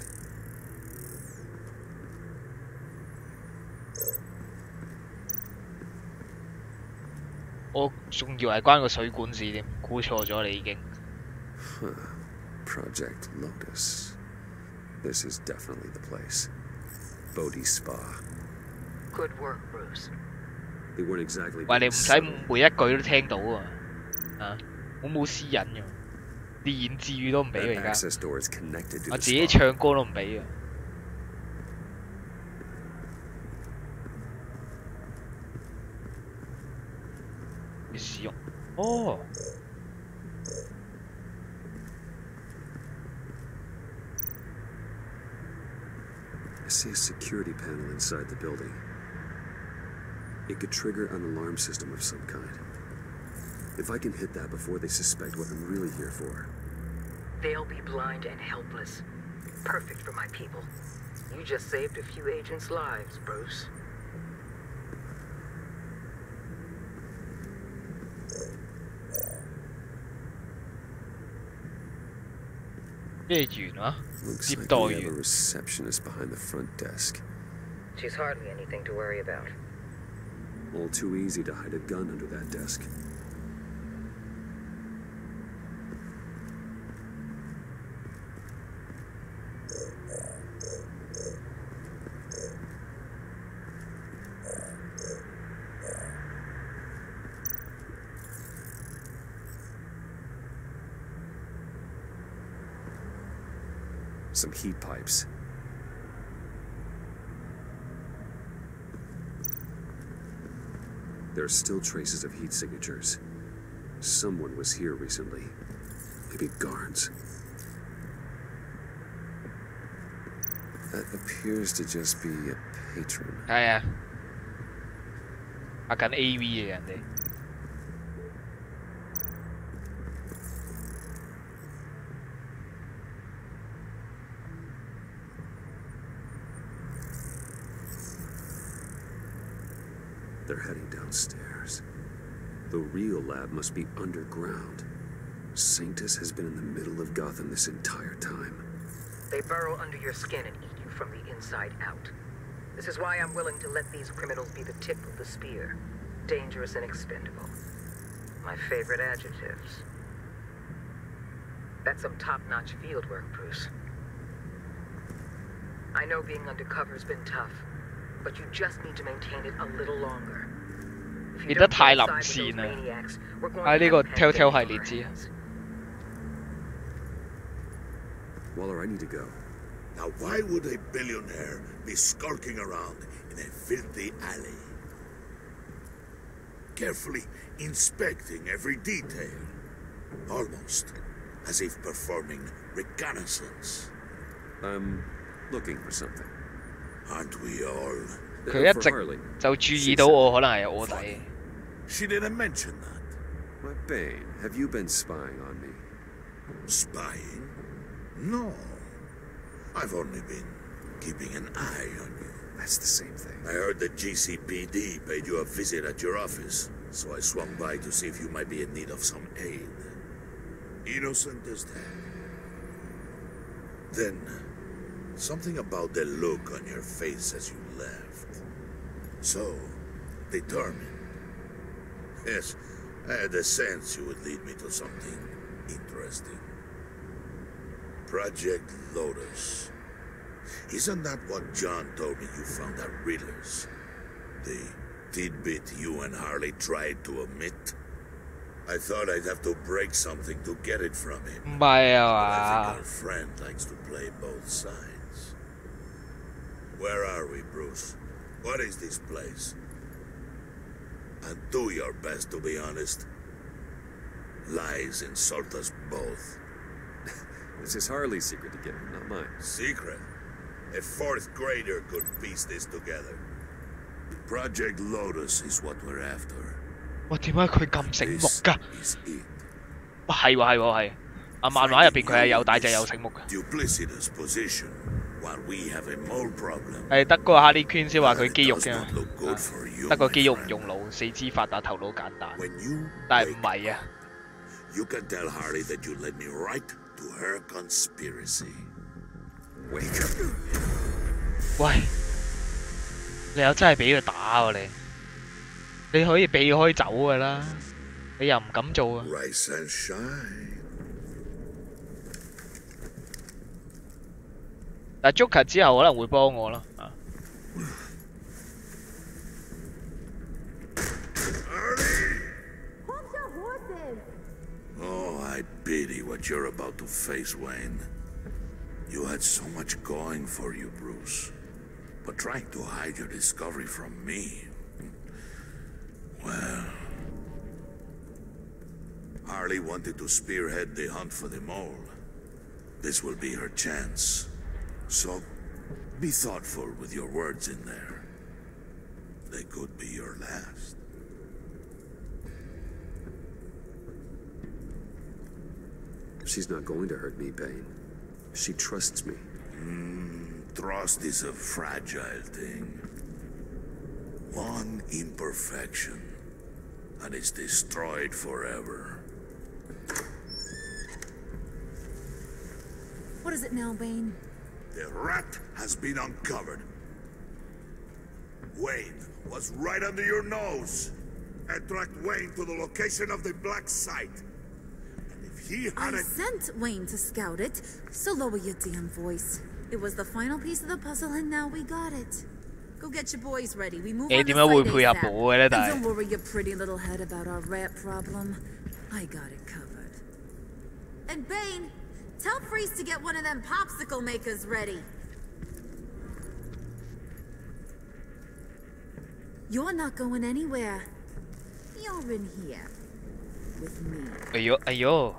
Project Lotus. This is definitely the place. Bodhi Spa. Good work, Bruce. They weren't exactly. 喂，你唔使每一句都聽到啊！啊，我冇私隱嘅，啲言自語都唔俾佢而家，我自己唱歌都唔俾啊！你使用哦。I see a security panel inside the building. It could trigger an alarm system of some kind. If I can hit that before they suspect what I'm really here for. They'll be blind and helpless. Perfect for my people. You just saved a few agents' lives, Bruce. Looks like we have a receptionist behind the front desk. She's hardly anything to worry about. All too easy to hide a gun under that desk. Some heat pipes. There are still traces of heat signatures. Someone was here recently. Maybe Garnes. That appears to just be a patron. 係啊，拍緊 AV 嘅人哋。They're heading downstairs. The real lab must be underground. Sanctus has been in the middle of Gotham this entire time. They burrow under your skin and eat you from the inside out. This is why I'm willing to let these criminals be the tip of the spear. Dangerous and expendable. My favorite adjectives. That's some top-notch field work, Bruce. I know being undercover's been tough, but you just need to maintain it a little longer. 變得太臨線啦！喺呢個 Telltale 系列之。Waller, I need to go. Now, why would a billionaire be skulking around in a filthy alley? Carefully inspecting every detail. Almost as if performing reconnaissance. I'm looking for something. Aren't we all? 佢一直就注意到我可能係臥底。She didn't mention that. My Bane, have you been spying on me? Spying? No. I've only been keeping an eye on you. That's the same thing. I heard the GCPD paid you a visit at your office, so I swung by to see if you might be in need of some aid. Innocent as that. Then, something about the look on your face as you left. So, determined. Yes, I had a sense you would lead me to something interesting. Project Lotus. Isn't that what John told me you found at Riddler's? The tidbit you and Harley tried to omit? I thought I'd have to break something to get it from him. But I think our friend likes to play both sides. Where are we, Bruce? What is this place? And do your best to be honest. Lies insult us both. This is Harley's secret to get, not mine. Secret? A fourth grader could piece this together. Project Lotus is what we're after. 哇！點解佢咁醒目㗎？哇，係喎係喎係。啊，漫畫入邊佢係有大隻有醒目嘅。Duplicitous position, while we have a mole problem. 係得個 Harley Quinn 先話佢肌肉啫，得個肌肉唔用腦，四肢發達，頭腦簡單。但係唔係啊。You can tell Harley that you led me right to her conspiracy. Wake up. 喂，你又真係俾佢打喎你？你可以避開走㗎啦，你又唔敢做啊？ Rise and shine. 但係 Joker 之後可能會幫我咯。啊 Oh, I pity what you're about to face, Wayne. You had so much going for you, Bruce. But trying to hide your discovery from me... Well... Harley wanted to spearhead the hunt for the mole. This will be her chance. So, be thoughtful with your words in there. They could be your last. She's not going to hurt me, Bane. She trusts me. Trust is a fragile thing. One imperfection, and it's destroyed forever. What is it now, Bane? The rat has been uncovered. Wayne was right under your nose. I tracked Wayne to the location of the black site. And if he had I sent Wayne to scout it, so lower your damn voice. It was the final piece of the puzzle, and now we got it. Go get your boys ready. We move on to site ASAP. And don't worry your pretty little head about our rat problem. I got it covered. And Bane, tell Freeze to get one of them popsicle makers ready. You're not going anywhere. You're in here with me. Ayo, ayo.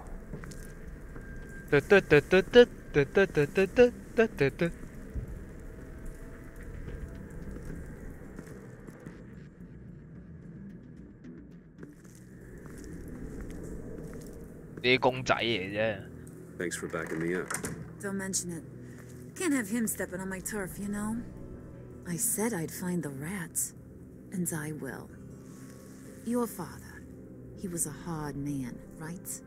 Thanks for backing me up. Don't mention it. Can't have him stepping on my turf, you know? I said I'd find the rats, and I will. Your father, he was a hard man, right?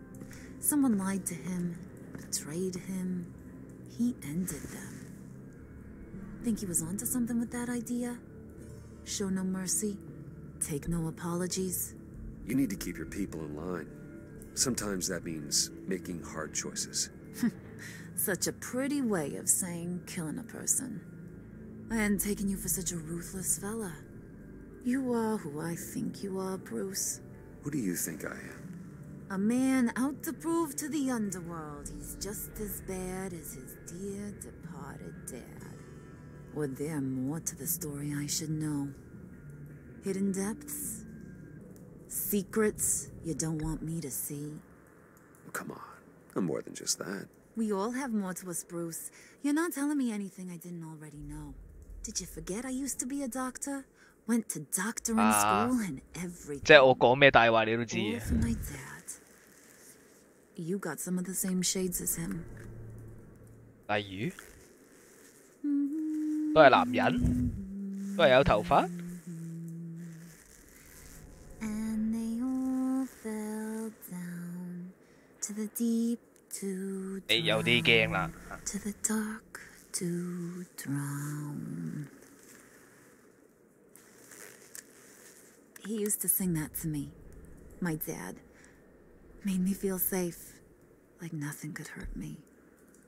Someone lied to him, betrayed him. He ended them. Think he was onto something with that idea? Show no mercy, take no apologies. You need to keep your people in line. Sometimes that means making hard choices. Such a pretty way of saying killing a person. I hadn't taken you for such a ruthless fella. You are who I think you are, Bruce. Who do you think I am? A man out to prove to the underworld he's just as bad as his dear departed dad. Or there more to the story I should know? Hidden depths? Secrets you don't want me to see? Oh, come on. I'm more than just that. We all have more to us, Bruce. You're not telling me anything I didn't already know. Did you forget I used to be a doctor? Went to doctoring school and everything. 即係我講咩大話你都知嘅。 All for my dad. You got some of the same shades as him. 例如，都係男人，都係有頭髮。 And they all fell down to the deep to drown. 你有啲驚啦。To the dark to drown. He used to sing that to me. My dad. Made me feel safe. Like nothing could hurt me.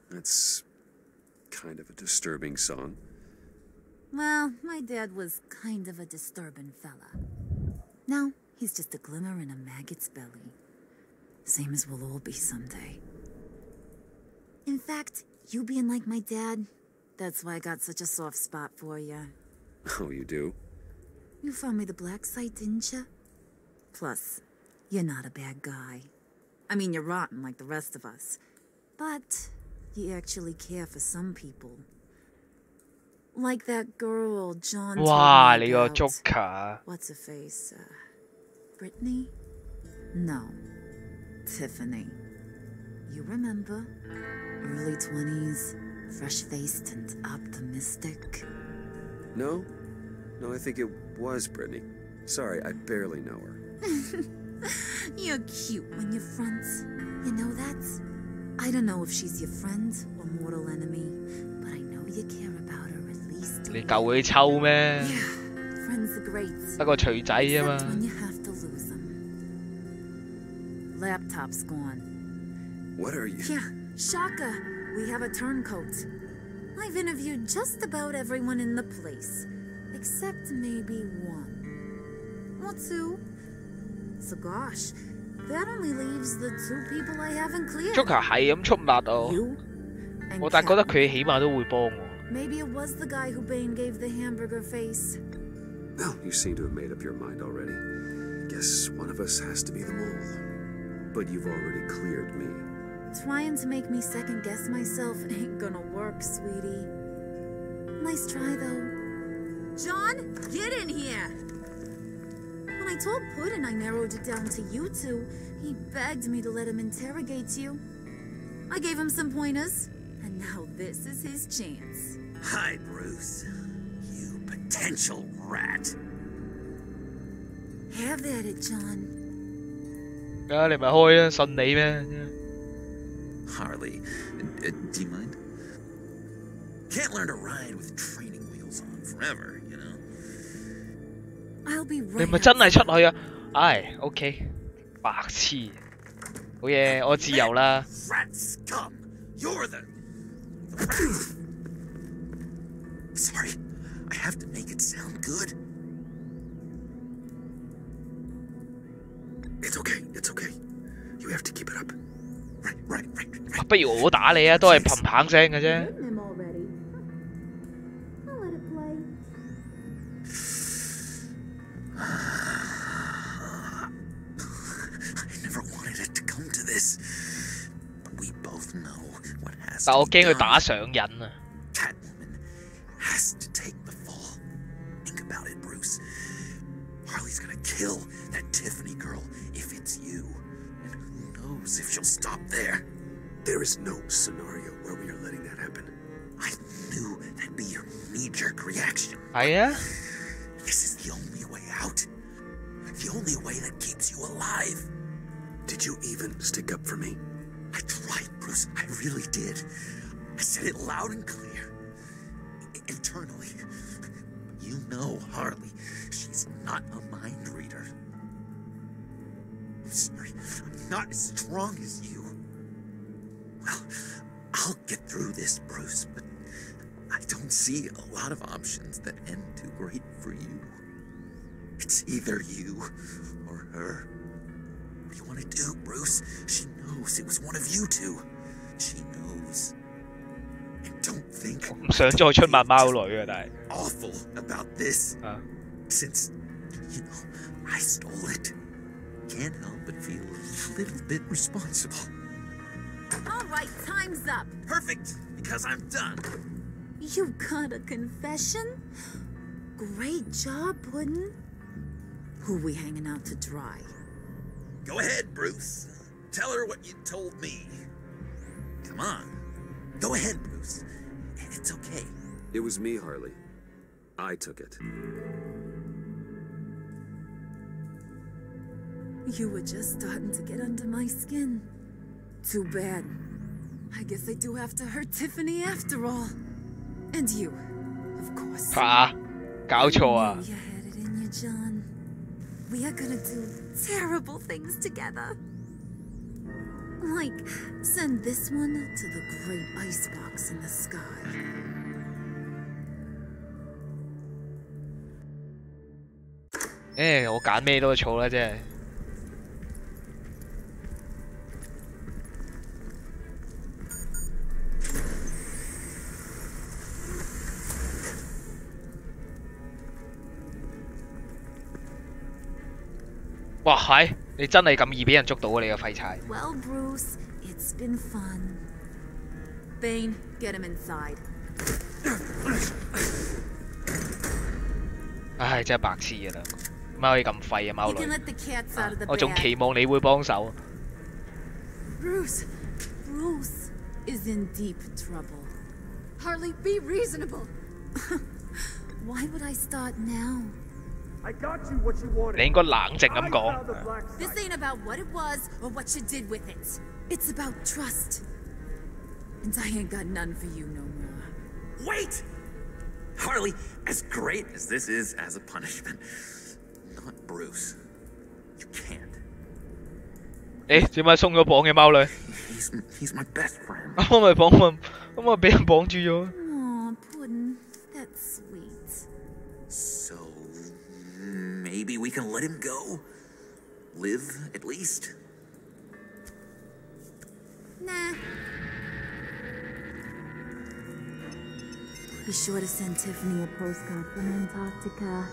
That's kind of a disturbing song. Well, my dad was kind of a disturbing fella. Now, he's just a glimmer in a maggot's belly. Same as we'll all be someday. In fact, you being like my dad, that's why I got such a soft spot for you. Oh, you do? You found me the black site, didn't you? Plus, you're not a bad guy. I mean, you're rotten like the rest of us. But you actually care for some people. Like that girl John told me哇！你個 about. Joker。 What's her face? Brittany? No. Tiffany. You remember? Early 20s, fresh-faced and optimistic. No? No, I think it was Brittany. Sorry, I barely know her. You're cute when you're friends. You know that? I don't know if she's your friend or mortal enemy, but I know you care about her at least. 你夠佢抽咩？ Friends are great. 得個錘仔啊嘛。 Except when you have to lose them. Laptop's gone. What are you? Yeah, Shaka. We have a turncoat. I've interviewed just about everyone in the place. Except maybe one. Or two. So gosh, that only leaves the two people I haven't cleared. Joker 係咁出密我，我但係覺得佢起碼都會幫我。 Maybe it was the guy who Bane gave the hamburger face. Well, you seem to have made up your mind already. Guess one of us has to be the mole. But you've already cleared me. Trying to make me second guess myself ain't gonna work, sweetie. Nice try, though. John, get in here! When I told Puddin' I narrowed it down to you two, he begged me to let him interrogate you. I gave him some pointers, and now this is his chance. Hi, Bruce. You potential rat. Have at it, John. 你咪開啊，信你咩？ Harley, do you mind? Can't learn to ride with training wheels on forever, you know? I'll be 你 right 咪真係出去啊！唉 ，OK， 白痴，好嘢，我自由啦。 Rat scum! You're the rat! Sorry, I have to make it sound good. It's okay, it's okay. You have to keep it up. Right. 不如我打你啊，都係砰砰聲嘅啫。 him already. I'll let it play. I never wanted it to come to this. But we both know what has 但 to 我 be 驚佢 done. 打上癮啊！ Catwoman has to take the fall. Think about it, Bruce. Harley's gonna kill that Tiffany girl if it's you. And who knows if she'll stop there. There is no scenario where we are letting that happen. I knew that'd be your knee-jerk reaction. 係啊， This is the only way out. The only way that keeps you alive. Did you even stick up for me? I tried, Bruce. I really did. I said it loud and clear. Internally. You know Harley. She's not a mind reader. I'm sorry. I'm not as strong as you. Well, I'll get through this, Bruce, but I don't see a lot of options that end too great for you. It's either you or her. What do you want to do, Bruce? She knows it was one of you two. She knows. And don't think 唔想再出賣貓女啊，但係 awful about this. Since, you know, I stole it. Can't help but feel a little bit responsible. All right, time's up. Perfect, because I'm done. You got a confession? Great job, Puddin'. Who we hanging out to dry? Go ahead, Bruce. Tell her what you told me. Come on. Go ahead, Bruce. It's okay. It was me, Harley. I took it. You were just starting to get under my skin. Too bad. I guess I do have to hurt Tiffany after all. And you, of course. 嚇，搞錯啊！ You had it in you, John. We are gonna do terrible things together. Like, send this one to the great icebox in the sky. 我揀咩都錯啦，真係。哇，係你真係咁易俾人捉到啊！你個廢柴。Well, Bruce, it's been fun. Bane, get him inside. 唉，真係白痴啊！點解可以咁廢啊，貓 You can 女？ let the cats out of the 我仲 bag. 期望你會幫手。 Bruce is in deep trouble. Harley, be reasonable. Why would I start now? I got you what you wanted. 你應該冷靜咁講。 This ain't about what it was or what you did with it. It's about trust. And I ain't got none for you no more. Wait! Harley, as great as this is as a punishment, not Bruce. You can't. 點解鬆咗綁嘅貓女？ He's my best friend. 咁咪綁問，咁咪俾人綁住咗。 Aw, Puddin', that's sweet. So maybe we can let him go? Live, at least? Nah. Be sure to send Tiffany a postcard from Antarctica.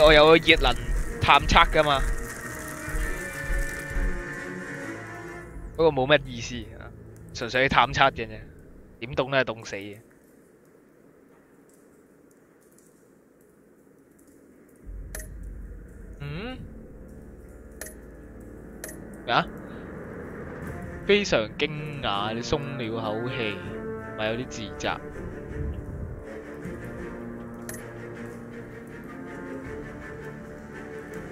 我有個熱能探測㗎嘛，不過冇乜意思啊，純粹探測嘅啫，點凍都係凍死嘅。咩啊？非常驚訝，你鬆了口氣，咪有啲自責。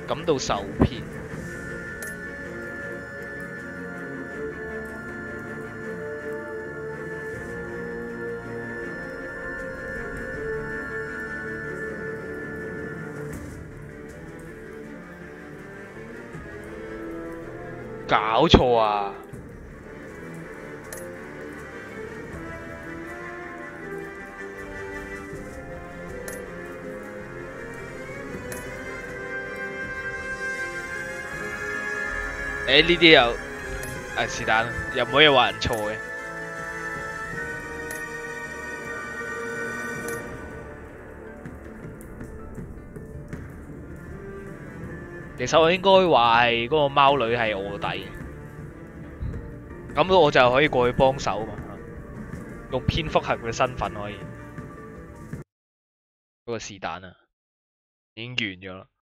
感到受騙。搞錯啊！呢啲又是但，又唔可以話人錯嘅。其實我應該話係嗰個貓女係卧底嘅，咁我就可以過去幫手嘛，用蝙蝠俠嘅身份可以。不過是但啊，已經完咗啦。